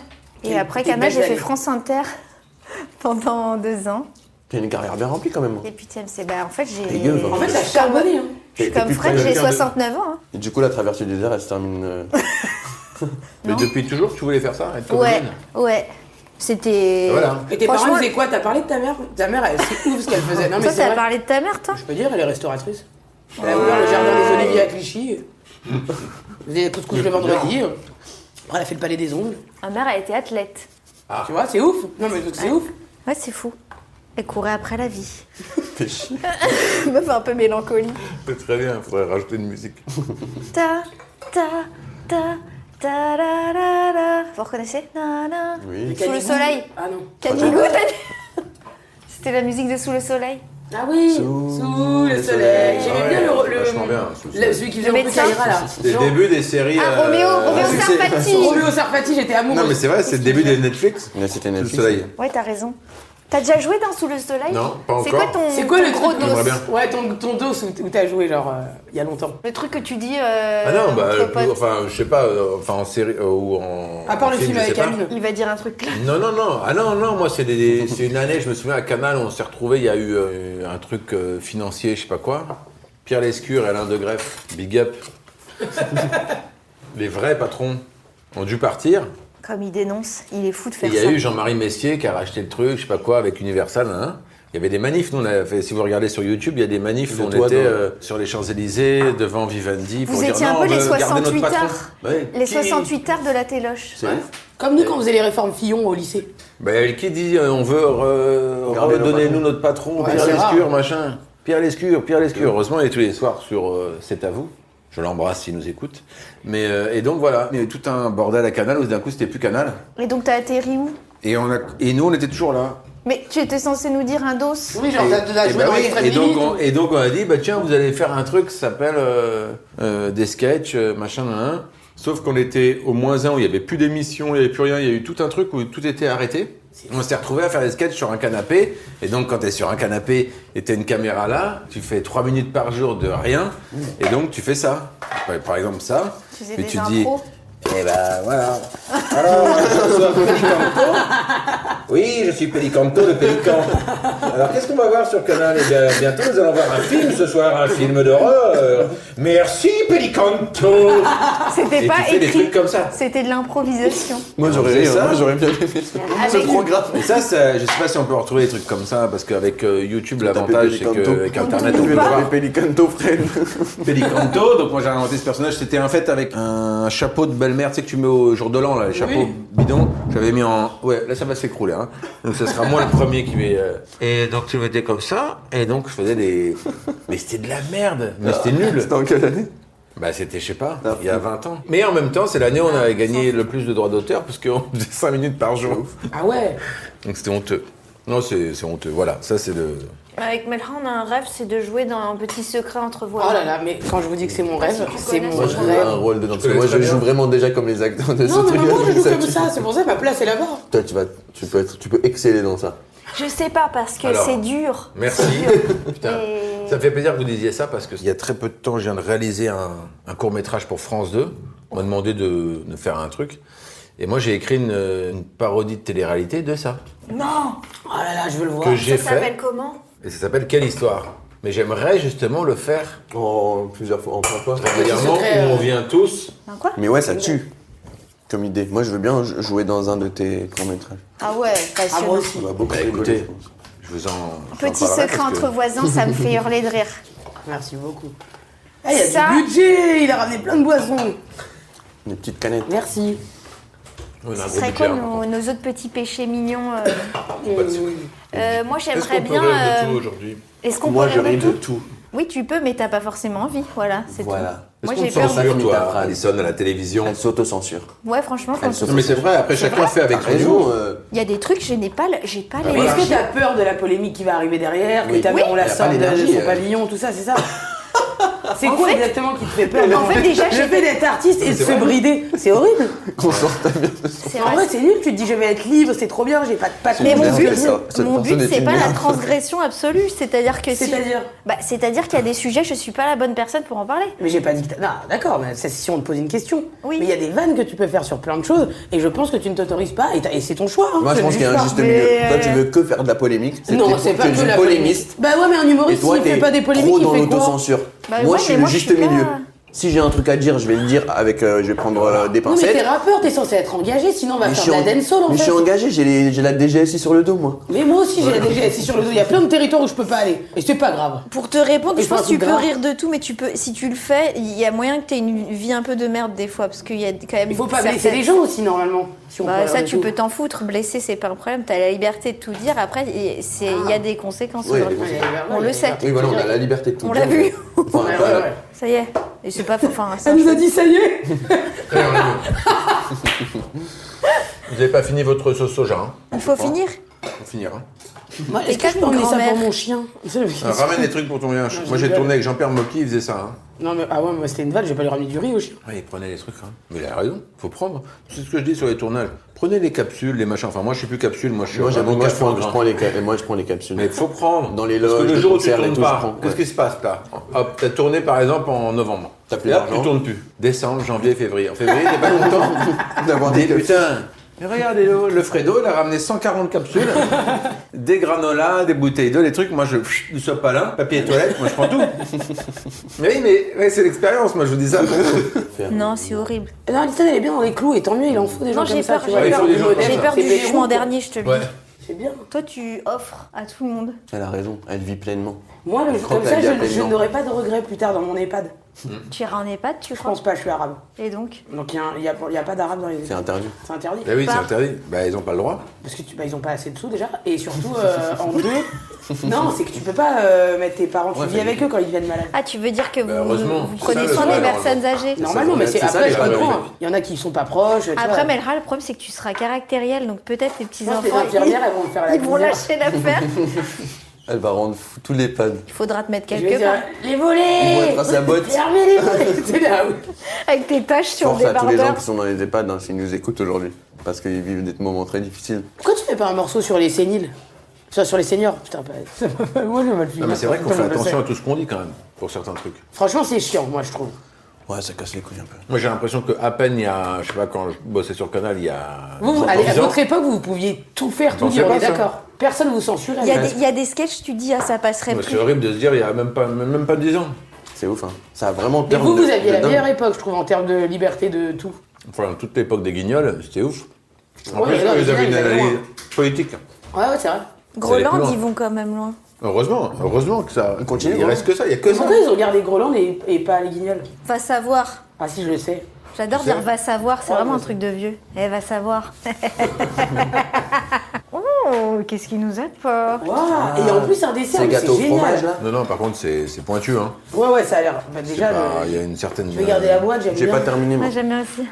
Et
Quelle-
après
quelle
Canal, j'ai
belle
fait
année.
France Inter pendant 2 ans.
T'as une carrière bien remplie quand même.
Et puis, c'est bah, en fait, j'ai.
Et gueule,
En fait,
je
t'as
suis comme,
charbonné. Hein.
je suis
T'es
comme
plus
Fred,
près de
j'ai
quelqu'un de-
69 ans. Hein.
Et du coup, la traversée du désert, elle se termine.
Mais depuis toujours, tu voulais faire ça, être
Ouais,
comédienne
ouais. C'était.
Voilà.
Et tes parents
Franchement,
faisaient quoi? T'as parlé de ta mère? Ta mère, elle, c'est ouf ce qu'elle faisait. Non, mais
Toi,
c'est
t'as
vrai.
parlé de ta mère, toi
Je peux dire, elle est restauratrice. Elle a ouvert le jardin des Oliviers à Clichy. Elle faisait des couscous le vendredi. Après, elle a fait le palais des ongles.
Ma mère a été athlète.
Tu vois, c'est ouf. Non, mais c'est ouf.
Ouais, c'est fou. Elle courait après la vie.
Fais chier.
Meuf un peu mélancolie.
C'est très bien, il faudrait rajouter une musique.
Ta, ta, ta, ta, la, la, la. Vous reconnaissez? Na, na.
Oui.
Sous le soleil.
Ah non.
Canigou, t'as dit. C'était la musique de Sous le soleil.
Ah oui,
Sous
le
le
soleil.
soleil.
J'aimais
Ouais,
bien
vachement bien, Sous le soleil.
celui qui faisait
Le
mon
médecin.
Caïra là.
C'était le
Non.
début des séries.
Ah, Roméo
c'est-
Sarfati.
Roméo Sarfati, j'étais amoureuse.
Non, mais c'est vrai, c'est le début des Netflix.
Mais c'était
Sous le
Netflix.
soleil.
Ouais, t'as raison. T'as déjà joué dans Sous le soleil?
Non, pas
C'est
encore.
quoi ton,
C'est quoi
ton
le
gros
truc
dos?
J'aimerais bien.
Ouais, ton dos où t'as joué, genre, il y a longtemps.
Le truc que tu dis.
Ah non, bah,
entre potes.
enfin, je sais pas, enfin en série ou en.
À part
en
le film
je sais
avec
pas.
Amine.
Il va dire un truc là.
Non, non, non. Ah non, non, moi, c'est une année, je me souviens, à Canal, on s'est retrouvés, il y a eu un truc financier, je sais pas quoi. Pierre Lescure et Alain de Greff, big up. Les vrais patrons ont dû partir.
Comme il dénonce, il est fou de
Et
faire
il y
ça.
a eu Jean-Marie Messier qui a racheté le truc, je sais pas quoi, avec Universal. Hein. Il y avait des manifs, nous on avait fait, si vous regardez sur YouTube, il y a des manifs où
Le
on
toit
était
dans-
sur les Champs-Élysées, devant Vivendi.
Vous
pour dire,
étiez un
non,
peu
on
les
veut garder notre
68
patron.
heures.
Ouais.
Les
Qui-
68 heures de la téloche.
C'est ouf.
Comme nous quand on faisait les réformes Fillon au lycée.
Ben, qui dit on veut
Garder nos
redonner
patrons.
nous notre patron,
Ouais,
Pierre
c'est
Lescure,
rare.
machin. Pierre Lescure. Heureusement, il est tous les soirs sur C'est à vous. Je l'embrasse s'il nous écoute. Mais, et donc voilà, il y avait tout un bordel à Canal où d'un coup c'était plus Canal.
Et donc t'as atterri où?
Et nous on était toujours là.
Mais tu étais censé nous dire un dos.
Oui, genre, t'as
Et
joué
bah
dans
oui,
Extrême
et donc,
Limite.
et donc on a dit, bah tiens, vous allez faire un truc qui s'appelle des sketchs, machin, hein. Sauf qu'on était au -1 où il n'y avait plus d'émissions, il n'y avait plus rien, il y a eu tout un truc où tout était arrêté. On s'est retrouvés à faire des sketchs sur un canapé. Et donc quand tu es sur un canapé et tu as une caméra là, tu fais 3 minutes par jour de rien. Et donc tu fais ça. Par exemple ça.
Tu faisais
Puis
des
tu dis,
impros.
eh ben voilà. Alors, je suis Pélicanto. Oui, je suis Pélicanto, le Pélican. Alors, qu'est-ce qu'on va voir sur Canal? Eh bien, bientôt, nous allons voir un film ce soir, un film d'horreur. Merci, Pélicanto.
C'était
Et
pas
tu fais des
écrit.
truc comme ça.
C'était de l'improvisation.
Moi j'aurais
C'est
ri,
ça.
moi j'aurais bien aimé ça. C'est
Avec-
trop grave.
Et ça, je sais pas si on peut retrouver des trucs comme ça, parce qu'avec YouTube, l'avantage, c'est
Pélicanto.
qu'avec Internet,
Je
on peut
vais
voir.
l'appeler Pélicanto, frère.
Pélicanto, donc moi j'ai inventé ce personnage, c'était en fait avec un chapeau de belle-mère, tu sais que tu mets au jour de l'an, là, les chapeaux bidons, j'avais mis en... Ouais, là ça va s'écrouler, hein. Donc ce sera moi le premier qui vais... Et donc tu le mettais comme ça, et donc je faisais des... Mais c'était de la merde, mais c'était nul.
C'était en quelle année?
Bah c'était, je sais pas, il y a 20 ans. Mais en même temps, c'est l'année où on avait gagné le plus de droits d'auteur parce qu'on faisait 5 minutes par jour.
Ah ouais.
Donc c'était honteux. Non, c'est honteux. Voilà, ça c'est le...
Avec Melra, on a un rêve, c'est de jouer dans Un petit secret entre voisins.
Oh là là, mais quand je vous dis que c'est mon rêve,
tu
c'est
connais
mon
Moi, je joue
rêve.
un rôle dedans. Parce que
connais
moi,
très
je joue
bien.
vraiment déjà comme les acteurs de ce
Non, mais
truc.
moi je joue comme ça, c'est pour ça que ma place est là-bas.
Toi, tu peux exceller dans ça.
Je sais pas, parce que
Alors,
c'est dur.
Merci. Putain,
Et-
ça me fait plaisir que vous disiez ça parce qu'il y a très peu de temps, je viens de réaliser un court-métrage pour France 2. On m'a demandé de faire un truc. Et moi, j'ai écrit une parodie de télé-réalité de ça.
Non.
Oh là là, je veux le voir.
Que j'ai
Ça s'appelle
fait.
comment?
Et ça s'appelle Quelle histoire? Mais j'aimerais justement le faire
Plusieurs fois, en plein fois.
régulièrement
secret,
où on vient tous.
Un quoi?
Mais ouais, ça tue. Comme idée. Moi, je veux bien jouer dans un de tes courts-métrages.
Ah ouais,
Ah,
passionnant.
moi aussi.
On va beaucoup
Bah,
rigoler,
écoutez,
je pense.
je vous en
Petit
parlerai
secret
parce que-
entre voisins, ça me fait hurler de rire.
Merci beaucoup. Ah, il y a
Ça-
du budget, il a ramené plein de boissons.
Des petites canettes.
Merci.
On a un
Ce
gros
serait
budget,
quoi
hein.
nos autres petits péchés mignons
Pas de soucis.
Moi,
Est-ce
j'aimerais
qu'on peut
bien.
rire de tout aujourd'hui?
Est-ce qu'on
Moi,
peut
je
rire
ris
de
de
tout?
tout.
Oui, tu peux, mais t'as pas forcément envie. Voilà, c'est
Voilà.
tout. Moi,
Est-ce qu'on
j'ai
te
peur.
censure,
Finis ta
toi,
phrase.
Alison, à la télévision?
Elle s'auto-censure.
Ouais, franchement, je
Elle
pense
se-
que
Non, mais c'est vrai, après chacun fait avec
T'as
son
raison.
humour.
il y a des trucs, j'ai pas les.
Mais est-ce que t'as peur de la polémique qui va arriver derrière, que
Oui.
ta
Oui.
mère on la
Y a
sort
pas
de
l'énergie,
son pavillon, tout ça, c'est ça? C'est
En
quoi
fait-
exactement qui te fait peur?
En fait, déjà,
le
j'ai-
fait d'être artiste et de
C'est
se
vrai.
brider, c'est horrible.
Qu'on sorte ta merde.
C'est
En
vrai,
vrai, c'est nul, tu te dis je vais être libre, c'est trop bien, j'ai pas de patron.
Mais mon
Parce
but,
que cette
mon
personne
but,
est
c'est
une
pas la
merde.
transgression absolue. C'est-à-dire que si.
C'est-à-dire
C'est-à-dire qu'il y a des sujets, je suis pas la bonne personne pour en parler.
Mais j'ai pas dit que t'as... Non, d'accord, mais c'est si on te pose une question.
Oui.
Mais il y a des vannes que tu peux faire sur plein de choses, et je pense que tu ne t'autorises pas, et c'est ton choix. Hein,
Moi, je pense qu'il y a un
juge
juste
pas.
milieu.
Mais-
Toi, tu veux que faire de la polémique.
Non, c'est pas
t'es
que
une
la
polémiste.
polémique. Bah ouais, mais un
Et
humoriste,
toi,
s'il fait
t'es
pas des polémiques,
trop
il
dans
fait quoi?
l'autocensure.
Bah,
Moi,
ouais,
je suis
mais
le
moi, je
juste
suis pas-
milieu. Si j'ai un truc à dire, je vais le dire avec. Je vais prendre des
Non, mais t'es
pincettes.
rappeur, t'es censé être engagé, sinon on va
Mais
faire de la dancehall en
mais je
fait.
suis engagé, j'ai la DGSI sur le dos, moi.
Mais moi aussi j'ai la DGSI sur le dos, il y a plein de territoires où je peux pas aller. Et c'est pas grave.
Pour te répondre,
Et
je pense
pas
que tu
tout
peux
gras.
rire de tout, mais tu peux, si tu le fais, il y a moyen que tu aies une vie un peu de merde des fois, parce qu'il y a quand même.
Il faut pas
certaines-
blesser les gens aussi normalement. Si on
Bah,
peut
ça,
rire de
tu
tout.
peux t'en foutre. Blesser, c'est pas un problème. T'as la liberté de tout dire. Après, il y a des conséquences.
Oui,
aujourd'hui.
des
On le sait.
Oui, voilà, on a la liberté de tout
On
dire.
l'a vu.
Enfin,
Ouais,
pas-
ouais.
Ça y est. Et c'est pas. Enfin, ça,
Elle nous a dit ça y est.
Vous n'avez pas fini votre sauce soja, hein?
il faut finir.
Faut finir, hein?
Moi,
Et
est-ce que je peux
calme,
emmener ça
grand-mère.
pour mon chien?
Alors, ramène des trucs pour ton lien. Moi, j'ai tourné avec Jean-Pierre Mocky, il faisait ça, hein?
Non mais ah ouais, moi c'était une vanne, je vais pas lui ramener du riz au chien.
Ouais, il prenait les trucs, hein. Mais il a raison, faut prendre. C'est ce que je dis sur les tournages. Prenez les capsules, les machins. Enfin, moi, je suis plus capsule, moi, je suis
Moi,
vraiment
je
café en
prends
grain.
les capsules.
Mais il faut prendre.
Dans les
Parce
loges,
que le
les
jour où tu
concerts et
tournes
tout, je
pas,
prends.
qu'est-ce qui se passe là? Hop, t'as tourné par exemple en novembre.
T'as plus
Et hop,
d'argent.
tu tournes plus. Décembre, janvier, février. En février, t'es pas content
D'avoir
Des
des
putain. Mais regardez, le Fredo, il a ramené 140 capsules, des granolas, des bouteilles d'eau, des trucs. Moi, du sopalin, papier toilette, moi, je prends tout. Mais oui, mais ouais, c'est l'expérience, moi, je vous dis ça.
Non, c'est horrible.
Non, Alison elle est bien dans les clous et tant mieux, il en faut des gens
Non, j'ai
comme ça.
peur.
tu vois.
Ouais, il faut des gens comme
J'ai
ça.
peur
C'est
du
des
jugement
roues,
dernier, je te le
Ouais.
dis.
C'est bien.
Toi, tu offres à tout le monde.
Elle a raison, elle vit pleinement.
Moi,
Quand
comme
t'as
ça,
dit à
je
pleinement.
n'aurai pas de regrets plus tard dans mon EHPAD.
Tu iras en EHPAD, tu
Je
crois?
pense pas, je suis arabe.
Et donc?
Donc il y a pas d'arabe dans les
C'est
EHPAD.
interdit.
C'est interdit.
Eh oui, c'est
Pas.
interdit. Bah, ils ont pas le droit.
Parce que ils ont pas assez de sous déjà. Et surtout, en deux, non, c'est que tu peux pas mettre tes parents, tu
Ouais,
vis
mais-
avec eux quand ils viennent malades.
Ah, tu veux dire que
Bah, heureusement.
vous
C'est
prenez
ça, le
soin
droit,
des
normalement.
personnes âgées?
Normalement, mais c'est
c'est ça,
après,
les
je
règles.
comprends. Il y en a qui sont pas proches. tu
Après,
vois.
Melra, le problème, c'est que tu seras caractériel, donc peut-être tes
Je pense que les
petits-enfants,
infirmières, elles vont me faire la
ils vont
misère.
lâcher l'affaire.
Elle va rendre fou tous les pads.
Il faudra te mettre
Je vais
quelque
dire,
part.
les volets.
Ils vont être à sa botte.
Fermez les volets. C'est là où.
Avec tes taches sur
Force
le
à tous les gens
débardeur.
qui sont dans les EHPAD, hein, s'ils nous écoutent aujourd'hui. Parce qu'ils vivent des moments très difficiles.
Pourquoi tu fais pas un morceau sur les séniles? Sur les seniors, putain, moi j'ai mal fini.
Non, mais c'est vrai qu'on
Tout le
fait
monde le
attention
sait.
à tout ce qu'on dit quand même, pour certains trucs.
Franchement, c'est chiant, moi je trouve.
Ouais, ça casse les couilles un peu.
Moi, j'ai l'impression qu'à peine il y a, je sais pas, quand je bossais sur Canal, il y a.
Vous,
10
allez, à
ans,
votre époque, vous pouviez tout faire, tout
Pensez
dire, on
pas
est
ça.
d'accord. Personne vous censurait.
Il y a des sketchs, tu dis, ah, ça passerait
mais
plus.
c'est horrible de se dire, il y a même pas 10 ans.
C'est ouf, hein. Ça a vraiment
Mais vous,
de-
vous aviez
de
la
dingue.
meilleure époque, je trouve, en termes de liberté de tout.
Enfin, toute l'époque des Guignols, c'était ouf. En
Ouais,
plus,
mais là,
eux, ils avaient une
ils allaient
analyse
loin.
politique.
Ouais, c'est vrai.
Groland,
plus loin.
ils vont quand même loin.
Heureusement que ça.
continue,
Il
hein.
reste que ça, il y a que
Mais
ça.
pourquoi ils ont gardé Groland et pas les Guignols?
Va savoir.
Ah si, je le sais.
J'adore
Tu
dire
sais
va savoir, c'est
Ouais,
vraiment un
je
truc de vieux. Eh, va savoir. Oh, qu'est-ce qui nous aide pas?
Waouh. Et en plus, un dessert,
C'est
mais
gâteau au
c'est génial.
fromage là.
Non, par contre, c'est pointu, hein.
Ouais, ça a l'air. Bah,
C'est
déjà,
pas- il y a une certaine.
je vais garder la boîte, j'aime
J'ai
bien.
pas terminé moi.
Moi, j'aime bien aussi.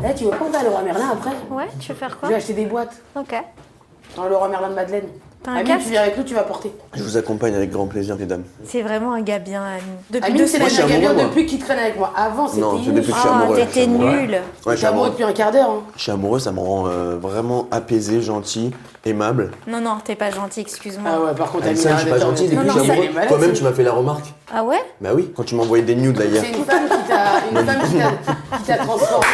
Eh, tu veux pas, on va à Leroy Merlin après?
Ouais, tu veux faire
Je
quoi?
vais acheter des boîtes.
Ok.
Dans le Leroy Merlin de Madeleine.
T'as un
Amine,
casque?
tu viens avec nous, tu vas porter.
Je vous accompagne avec grand plaisir, mesdames.
C'est vraiment un gars bien, Amine. Depuis
Amine, c'est
Moi,
la
je suis
bien
amoureux, moi.
depuis qu'il traîne avec moi. Avant, c'était
Non, c'est
nul.
depuis que je suis
Ah,
amoureux.
t'étais nul.
Ouais, je suis
T'es amoureux
amoureux.
depuis un quart d'heure. Hein.
Je suis amoureux, ça me rend vraiment apaisé, gentil, aimable.
Non, non, t'es pas gentil, excuse-moi.
Ah ouais, par contre, Amine,
Alison, je
arrête
suis pas
de
gentil
t'en-
depuis que
Non,
je suis
non,
amoureux.
elle est malade,
Toi-même,
c'est-
tu m'as fait la remarque.
Ah ouais?
Bah oui, quand tu m'as envoyé des nudes là hier.
C'est une femme qui t'a transformé.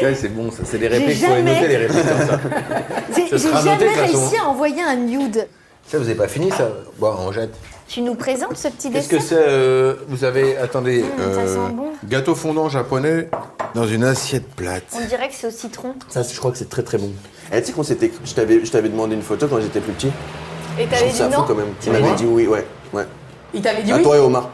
Ouais, c'est bon, ça. C'est les répliques. Faut les
jamais-
noter, les répliques comme ça.
J'ai
Ce sera
jamais
noté, de toute façon.
réussi à envoyer un nude.
Ça, vous avez pas fini, ça? Bon, on jette.
Tu nous présentes ce petit
Qu'est-ce
dessert?
que c'est Vous avez. Attendez.
ça sent bon.
Gâteau fondant japonais dans une assiette plate.
On dirait que c'est au citron.
Ça, je crois que c'est très très bon. Et tu sais qu'on s'était. Je t'avais demandé une photo quand j'étais plus petit.
Et
Je
t'avais
trouve
dit
ça fou
non?
quand même.
Tu
Tu
m'as
m'avais
dit
dit oui, ouais.
Il t'avait dit
À
oui.
toi et Omar.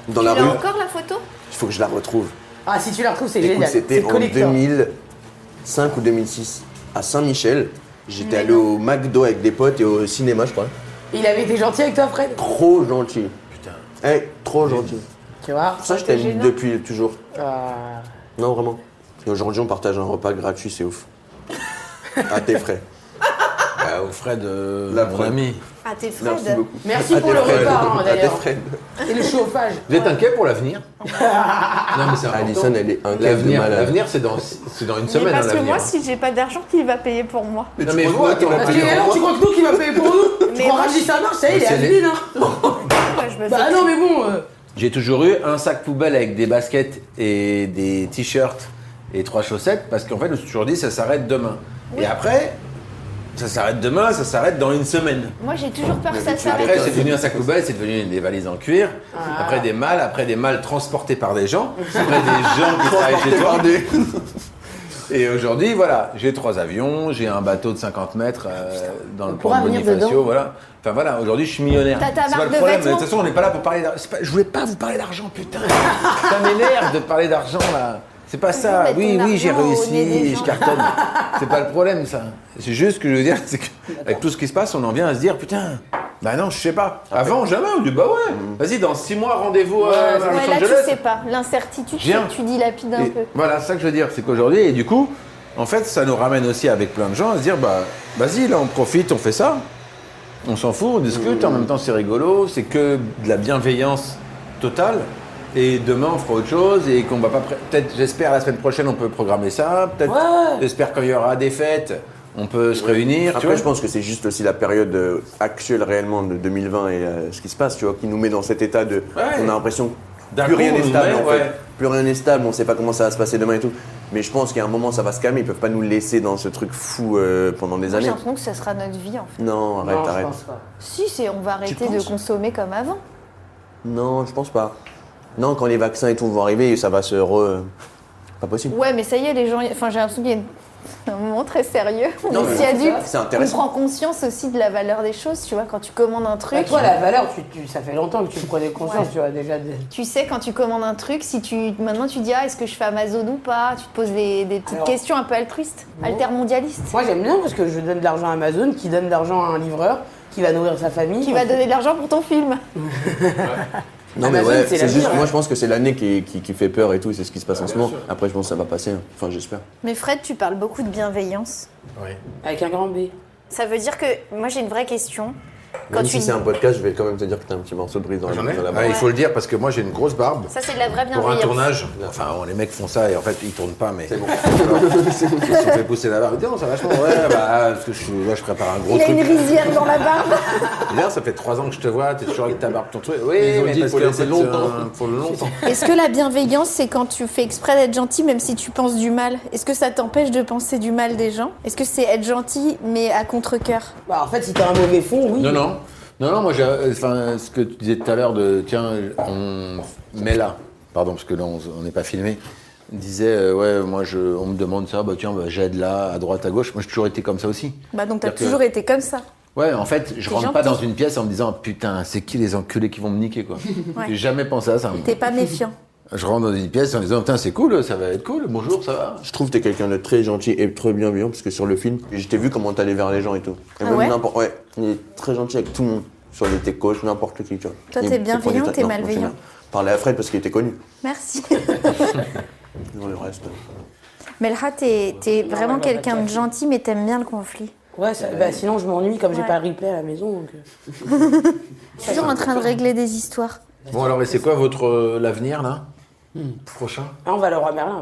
Dans la
Tu
rue.
l'as encore la photo?
Il faut que je la retrouve.
Ah, si tu la retrouves, c'est
Écoute,
génial.
c'était
C'est
en
collector.
2005 ou 2006. À Saint-Michel. J'étais
Mais
allé
non.
au McDo avec des potes et au cinéma, je crois.
Il avait été gentil avec toi, Fred.
Trop gentil.
Putain.
Eh, trop gentil.
Tu vois.
Pour ça, je
c'était
t'aime
gênant.
depuis toujours.
Ah.
Non, vraiment. Et aujourd'hui, on partage un repas gratuit, c'est ouf. À tes frais.
Bah, au Fred,
La
mon
Fred.
ami.
Ah, t'es Fred.
Merci beaucoup.
Merci
À
pour
tes
le
frais.
repas, hein,
À tes
d'ailleurs.
frais.
Et le chauffage.
Vous êtes inquiet pour l'avenir? Non, mais c'est important.
Alison, elle est inquiète de
L'avenir,
malade.
l'avenir, c'est dans une
Mais
semaine, hein,
parce que
l'avenir.
moi, si j'ai pas d'argent, qui va payer pour moi?
Mais
Non,
tu
mais
crois
vous,
quoi, toi,
attends,
Parce que alors, tu crois que nous qui va payer pour nous? Tu
Mais
crois
moi,
que ça marche, ça y est, il est
c'est
habile, hein.
Ouais, je me
Bah
fais-
non, mais bon.
J'ai toujours eu un sac poubelle avec des baskets et des t-shirts et 3 chaussettes parce qu'en fait, je me suis toujours dit ça s'arrête demain. Et après, ça s'arrête demain, ça s'arrête dans une semaine.
Moi, j'ai toujours peur que ça
tu
s'arrête.
Après, c'est devenu un sac poubelle, c'est devenu des valises en cuir. Après des malles transportés par des gens. Après des gens qui travaillent chez toi. Et aujourd'hui, voilà, j'ai 3 avions, j'ai un bateau de 50 mètres dans le port
pourra
de
venir
Bonifacio,
dedans.
voilà. Enfin voilà, aujourd'hui je suis millionnaire.
T'as ta
C'est pas
marque
le
de
problème, mais de
vêtements.
toute façon on n'est pas là pour parler d'argent. Je voulais pas vous parler d'argent, putain. Ça m'énerve de parler d'argent là. C'est pas ça.
mettre
Oui,
ton
oui, j'ai
argent au nez des
réussi,
gens.
je cartonne. C'est pas le problème ça. C'est juste ce que je veux dire, c'est qu'avec tout ce qui se passe, on en vient à se dire, putain, bah non, je sais pas. Avant, jamais, on dit, bah ouais, vas-y, dans 6 mois, rendez-vous à Los
Ouais, là,
Angeles.
tu sais pas. L'incertitude,
Viens.
tu dilapides un
Et
peu.
voilà, c'est ça que je veux dire, c'est qu'aujourd'hui, et du coup, en fait, ça nous ramène aussi avec plein de gens à se dire, bah, vas-y, là, on profite, on fait ça, on s'en fout, on discute, en même temps, c'est rigolo, c'est que de la bienveillance totale, et demain, on fera autre chose, et qu'on va pas, peut-être, j'espère, la semaine prochaine, on peut programmer ça, peut-être,
Ouais.
j'espère qu'il y aura des fêtes, on peut se réunir, tu
Après,
vois.
je pense que c'est juste aussi la période actuelle réellement de 2020 et ce qui se passe, tu vois, qui nous met dans cet état de.
Ouais.
On a l'impression que
D'un
plus
coup,
rien
on
n'est
nous
stable
met,
en fait.
ouais.
Plus rien n'est stable, on sait pas comment ça va se passer demain et tout. Mais je pense qu'à un moment ça va se calmer, ils peuvent pas nous laisser dans ce truc fou pendant des
Moi, j'ai
années.
l'impression que ça sera notre vie, en fait.
Non, arrête,
Non, je
arrête.
pense pas.
Si, on va arrêter de
penses
consommer comme avant.
Non, je pense pas. Non, quand les vaccins et tout vont arriver, ça va se Pas possible.
Ouais, mais ça y est, les gens. Enfin, j'ai l'impression qu'il y a un moment très sérieux. On
Non,
est
mais
si adulte.
c'est
On
intéressant.
prend conscience aussi de la valeur des choses, tu vois, quand tu commandes un truc.
Bah, toi, la valeur, ça fait longtemps que tu prenais conscience,
Ouais.
tu vois, déjà.
Tu sais, quand tu commandes un truc, maintenant tu dis, ah, est-ce que je fais Amazon ou pas? Tu te poses des petites
Alors-
questions un peu altruistes, altermondialistes.
Moi, j'aime bien parce que je donne de l'argent à Amazon, qui donne de l'argent à un livreur, qui va nourrir sa famille.
Qui va donner de l'argent pour ton film.
Non, mais
Amazon,
ouais,
c'est
c'est
l'avenir,
juste.
ouais.
Moi, je pense que c'est l'année qui fait peur et tout, et c'est ce qui se passe en ce moment. Après, je pense que ça va passer. Hein. Enfin, j'espère.
Mais Fred, tu parles beaucoup de bienveillance.
Avec un grand B.
Ça veut dire que, moi j'ai une vraie question. Quand
Même
tu
si c'est un podcast, je vais quand même te dire que t'as un petit morceau de brise dans,
J'en ai.
dans la
Ouais,
barbe.
il faut le dire parce que moi j'ai une grosse barbe.
Ça, c'est de la vraie
Pour
bienveillance.
un tournage, enfin bon, les mecs font ça et en fait ils tournent pas, mais c'est bon. Ils se sont fait pousser la barbe. Ils disent, non, ça va vachement. Ouais, bah parce que je prépare un gros
Il a
truc.
une rizière dans la barbe.
D'ailleurs, ça fait 3 ans que je te vois, t'es toujours avec ta barbe, ton truc. Oui,
Ils ont
mais
dit,
parce
faut
que,
laisser
en fait,
longtemps.
faut longtemps.
Est-ce que la bienveillance, c'est quand tu fais exprès d'être gentil, même si tu penses du mal? Est-ce que ça t'empêche de penser du mal des gens? Est-ce que c'est être gentil, mais à contre-cœur?
Bah, en fait, si t'as un mauvais fond, oui.
Non, moi, enfin, ce que tu disais tout à l'heure de, tiens, on met là, pardon, parce que là, on n'est pas filmé, disait, ouais, moi, on me demande ça, bah tiens, bah, j'aide là, à droite, à gauche. Moi, j'ai toujours été comme ça aussi.
Bah donc t'as
C'est-à-dire
toujours été comme ça.
Ouais, en fait, je
T'es
rentre pas
gentil.
dans une pièce en me disant, putain, c'est qui les enculés qui vont me niquer, quoi.
Ouais.
J'ai jamais pensé à ça. moi.
T'es pas méfiant.
Je rentre dans une pièce en disant, putain, c'est cool, ça va être cool, bonjour, ça va.
Je trouve que t'es quelqu'un de très gentil et très bienveillant, parce que sur le film, je t'ai vu comment t'allais vers les gens et tout. Et
Ah
même
ouais
ouais, il est très gentil avec tout le monde. Sur les tes coachs, n'importe qui, tu vois.
Toi,
Il
t'es
te
bienveillant,
prend du
t'es
temps. Non,
malveillant.
c'est bien. Parler à Fred parce qu'il était connu.
Merci.
Non, le reste.
Melha, t'es vraiment quelqu'un de gentil, mais t'aimes bien le conflit.
Ouais, bah, sinon je m'ennuie comme j'ai
Ouais.
pas le replay à la maison. Donc...
Toujours en train de régler des histoires.
Bon, alors, et c'est quoi votre l'avenir, là Prochain
Ah, on va le roi Merlin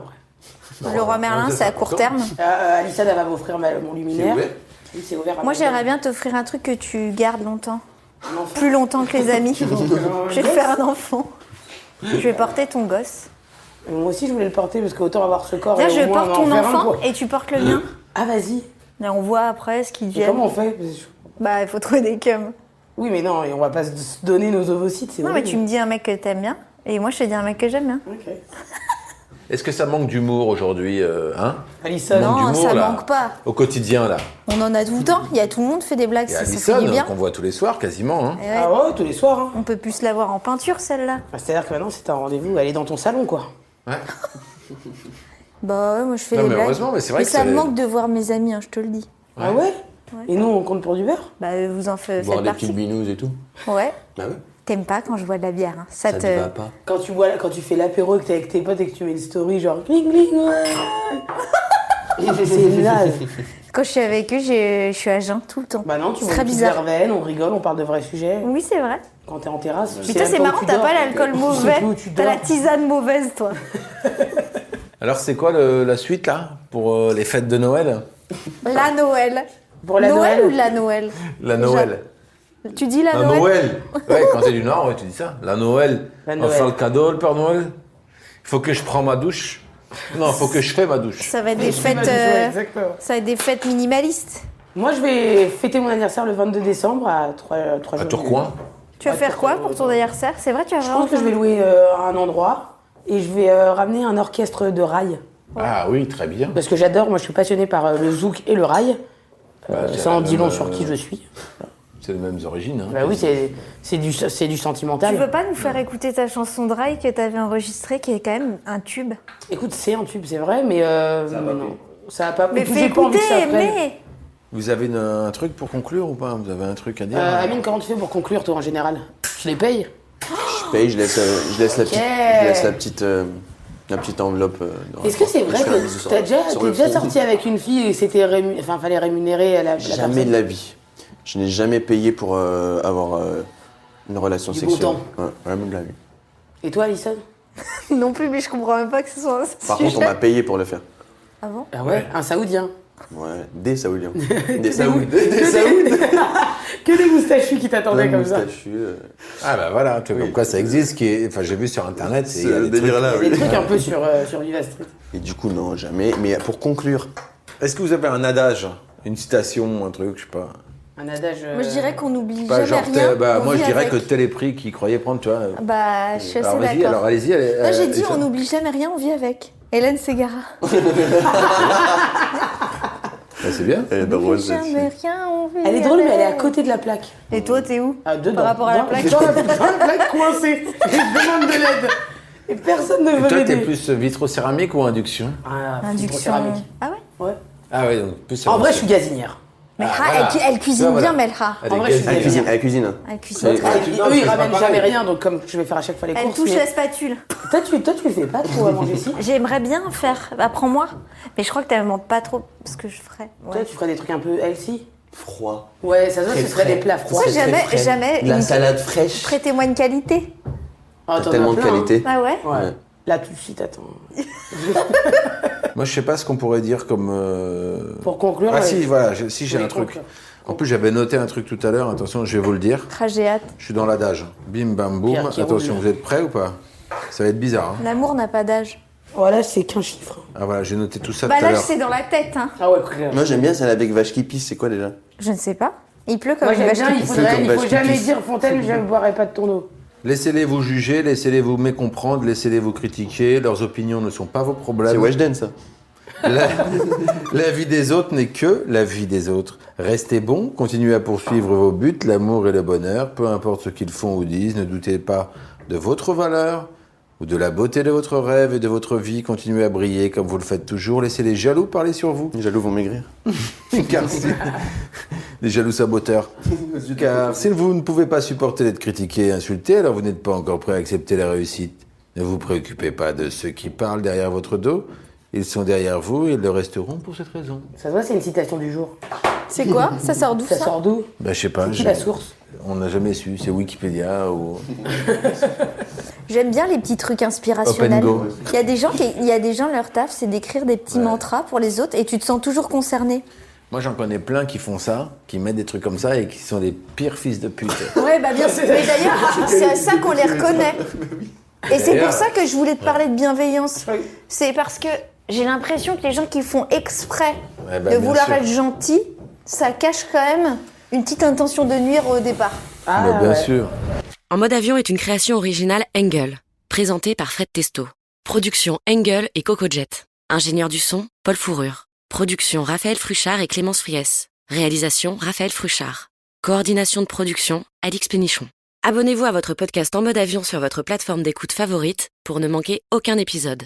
après.
Le roi Merlin, c'est à court terme.
Alissa, elle va m'offrir mon luminaire.
ouvert
Oui, c'est ouvert. à
Moi,
ma
j'aimerais
gueule.
bien t'offrir un truc que tu gardes longtemps.
Un enfant.
Plus longtemps que les amis. Je vais te faire un enfant. Je vais porter ton gosse.
Moi aussi, je voulais le porter parce qu'autant avoir ce corps.
Viens,
et
je
au moins
porte
en
ton
faire un,
enfant
quoi.
et tu portes le mien.
Ah, vas-y.
Et on voit après ce qu'ils
Et
deviennent.
comment on fait
Bah, il faut trouver des cums.
Oui, mais non, et on va pas se donner nos ovocytes, c'est
Non, mais
horrible.
tu me dis un mec que t'aimes bien. Et moi, je te dis un mec que j'aime bien.
Ok.
Est-ce que ça manque d'humour aujourd'hui, hein
Alissa,
Non,
Manque d'humour,
ça
là,
manque pas.
Au quotidien, là.
On en a tout le temps. Il y a tout le monde fait des blagues,
Il y a
ça fait
Alison,
du bien.
qu'on voit tous les soirs, quasiment, hein.
Et ouais,
Ah ouais, tous les soirs. Hein.
on peut plus se la voir en peinture, celle-là.
Ah, c'est-à-dire que maintenant, c'est un rendez-vous, elle est dans ton salon, quoi.
Ouais.
Bah ouais, moi je fais
Non,
des
mais
blagues.
heureusement, mais c'est vrai que
ça
c'est-
me manque de voir mes amis, hein, je te le dis.
Ah ouais, Et nous, on compte pour du beurre
Bah vous en faites
Boire des
partie.
petites binous et tout.
Ouais.
Bah ouais.
T'aimes pas quand je bois de la bière, hein. Ça
Ça
te.
te va pas.
Quand tu fais l'apéro, que t'es avec tes potes et que tu mets une story genre cling cling, ouais. C'est naze.
Quand je suis avec eux, je suis à jeun tout le temps.
Bah non, tu
C'est
vois
très
une petite
bizarre.
verveine, on rigole, on parle de vrais sujets.
Oui, c'est vrai.
Quand t'es en terrasse, tu sais
Putain,
même
c'est
pas où
marrant,
tu
t'as
dors.
pas l'alcool
Tu sais
mauvais.
plus où tu
T'as la
dors.
tisane mauvaise, toi.
Alors, c'est quoi la suite, là, pour les fêtes de Noël
La Noël.
Pour la
Noël
Noël
ou la Noël
La
Déjà.
Noël.
Tu dis la
La
Noël
Noël. Ouais, quand t'es du Nord, ouais, tu dis ça. La Noël.
La
On
Noël.
fait le cadeau, le Père Noël. Il faut que je prends ma douche. Non, il faut que je fais ma douche.
Ça va être des fêtes.
Ouais, exactement.
Ça va être des fêtes minimalistes.
Moi, je vais fêter mon anniversaire le 22 décembre à 3
À
jours.
Tourcoing.
Tu vas faire quoi pour ton anniversaire? C'est vrai, tu vas
Je
vraiment.
pense que je vais louer un endroit et je vais ramener un orchestre de rail.
Ah oui, très bien.
Parce que j'adore, moi je suis passionnée par le zouk et le rail.
c'est
Ça en
la
dit long
même,
sur qui je suis.
C'est les mêmes origines. Hein.
Bah oui, c'est du sentimental.
Tu veux pas nous faire écouter ta chanson de rail que t'avais enregistrée, qui est quand même un tube?
Écoute, c'est un tube, c'est vrai, mais non. Ça a pas.
Mais
et puis,
fais
j'ai pas envie
écouter,
que ça prenne.
mais.
Vous avez un truc pour conclure ou pas? Vous avez un truc à dire?
Amine, comment tu fais pour conclure, toi, en général? Je les paye?
Je paye, je laisse la petite enveloppe. dans la
Est-ce que c'est
porte.
vrai
Je fais un
que
bisou sur
t'es
le-
déjà
sur le front.
sorti avec une fille et c'était fallait rémunérer la
Jamais
personne?
de la vie. Je n'ai jamais payé pour avoir une relation
Du
sexuelle.
beau temps.
Ouais, jamais de la vie.
Et toi, Alison?
Non plus, mais je comprends même pas que ce soit un
Par
sujet.
contre, on m'a payé pour le faire.
Ah bon?
Ah ouais, un saoudien.
Ouais, des Saoudiens. Des
Des
Saoudiens.
Que des moustachus qui t'attendaient comme ça.
Ah bah voilà, tu vois, comme quoi ça existe. Enfin, j'ai vu sur internet.
Ce délire-là,
Il y a
oui.
des trucs un peu sur Viva Street.
Et du coup, non, jamais. Mais pour conclure,
Est-ce que vous avez un adage, une citation, un truc, je sais pas?
Un adage.
Moi, je dirais qu'on n'oublie
Pas
jamais
genre,
rien. on
moi je
vit
dirais
avec.
que tel est pris qui croyait prendre, tu vois.
Bah, je suis assez
Alors vas-y,
d'accord.
alors allez-y.
Là, j'ai dit, on n'oublie jamais rien, on vit avec. Hélène Ségara.
C'est bien.
elle est
On
drôle
n'oublie
celle-ci.
jamais rien, on vit
Elle est drôle, mais elle est à
avec.
côté de la plaque.
Et toi, t'es où?
Ah, dedans.
Par rapport à la plaque.
Dans la plaque coincée. Je demande de l'aide. Et personne ne
Et
veut
toi, t'es
m'aider.
plus vitrocéramique ou induction?
Ah,
Induction.
céramique.
Ah ouais?
Ouais.
Ah ouais, donc plus
En vrai, je suis gazinière.
Melha,
voilà.
elle cuisine
Ça, voilà.
bien, Melha.
Elle
En
est
vrai, je suis
gaze-
Elle cuisine, elle cuisine.
Elle cuisine
C'est-
très
Ouais,
bien.
tu- non,
Eux,
tu
ils
fais pas
ramènent
pareil.
jamais rien, donc comme je vais faire à chaque fois les
Elle
courses.
touche
mais-
la spatule.
Toi, tu fais pas trop à manger si.
J'aimerais bien faire. Apprends-moi. Mais je crois que t'aimes pas trop ce que je ferais.
Toi,
Ouais.
tu ferais des trucs un peu healthy.
Froid.
Ouais, ça se voit,
Très
ce serait
frais.
des plats froids.
Pourquoi
très
jamais,
frais.
jamais
De la
une-
salade fraîche.
Prêtez-moi une qualité.
Ah,
T'as
t'en as
tellement de
plein, hein.
qualité.
Ah ouais?
Ouais.
Ouais.
Là, tout de suite, attends.
Moi, je sais pas ce qu'on pourrait dire comme.
Pour conclure.
Ah
ouais.
si, voilà, si j'ai
Oui,
un truc.
conclure.
En plus, j'avais noté un truc tout à l'heure. Attention, je vais vous le dire.
J'ai hâte.
Je suis dans l'adage. Bim, bam, boum.
Pierre qui
Attention,
roule.
vous êtes prêts ou pas? Ça va être bizarre. Hein.
L'amour n'a pas d'âge.
Voilà, c'est qu'un chiffre.
Ah voilà, j'ai noté tout ça
Bah
tout à
l'âge,
l'heure.
c'est dans la tête, hein.
Ah ouais, clair.
Moi, j'aime bien celle avec vache qui pisse. C'est quoi déjà?
Je ne sais pas. Il pleut comme
Moi,
une
j'aime
vache
bien,
qui
il
pisse.
faudrait,
comme
il faut
vache qui
jamais
pisse.
dire Fontaine, je ne boirai pas de ton eau.
Laissez-les vous juger, laissez-les vous mécomprendre, laissez-les vous critiquer. Leurs opinions ne sont pas vos
C'est
problèmes.
Weshden, ça.
La vie des autres n'est que la vie des autres. Restez bons, continuez à poursuivre vos buts, l'amour et le bonheur, peu importe ce qu'ils font ou disent, ne doutez pas de votre valeur. ou de la beauté de votre rêve et de votre vie, continuez à briller comme vous le faites toujours. Laissez les jaloux parler sur vous.
Les jaloux vont maigrir.
Car si... Les jaloux saboteurs. Car si vous ne pouvez pas supporter d'être critiqué et insulté, alors vous n'êtes pas encore prêt à accepter la réussite. Ne vous préoccupez pas de ceux qui parlent derrière votre dos. Ils sont derrière vous et ils le resteront pour cette raison.
Ça se voit, c'est une citation du jour.
C'est quoi? Ça sort d'où
Ça
ça?
sort d'où?
Ben, je sais pas.
C'est qui la source?
On n'a jamais su. C'est Wikipédia ou...
J'aime bien les petits trucs inspirationnels.
Open Go.
Il y a des gens, leur taf, c'est d'écrire des petits mantras pour les autres et tu te sens toujours concerné.
Moi, j'en connais plein qui font ça, qui mettent des trucs comme ça et qui sont des pires fils de pute.
Ouais, bah bien sûr. Mais d'ailleurs, c'est à ça qu'on les reconnaît. Et c'est pour ça que je voulais te parler de bienveillance. C'est parce que j'ai l'impression que les gens qui font exprès
Ouais, bah,
de
bien
vouloir
sûr.
être gentils, ça cache quand même une petite intention de nuire au départ.
Bah, bien
ouais.
sûr.
En mode avion est une création originale Engel, présentée par Fred Testo. Production Engel et CocoJet. Ingénieur du son, Paul Fourrure. Production Raphaël Fruchard et Clémence Friès. Réalisation Raphaël Fruchard. Coordination de production Alix Pénichon. Abonnez-vous à votre podcast En mode avion sur votre plateforme d'écoute favorite pour ne manquer aucun épisode.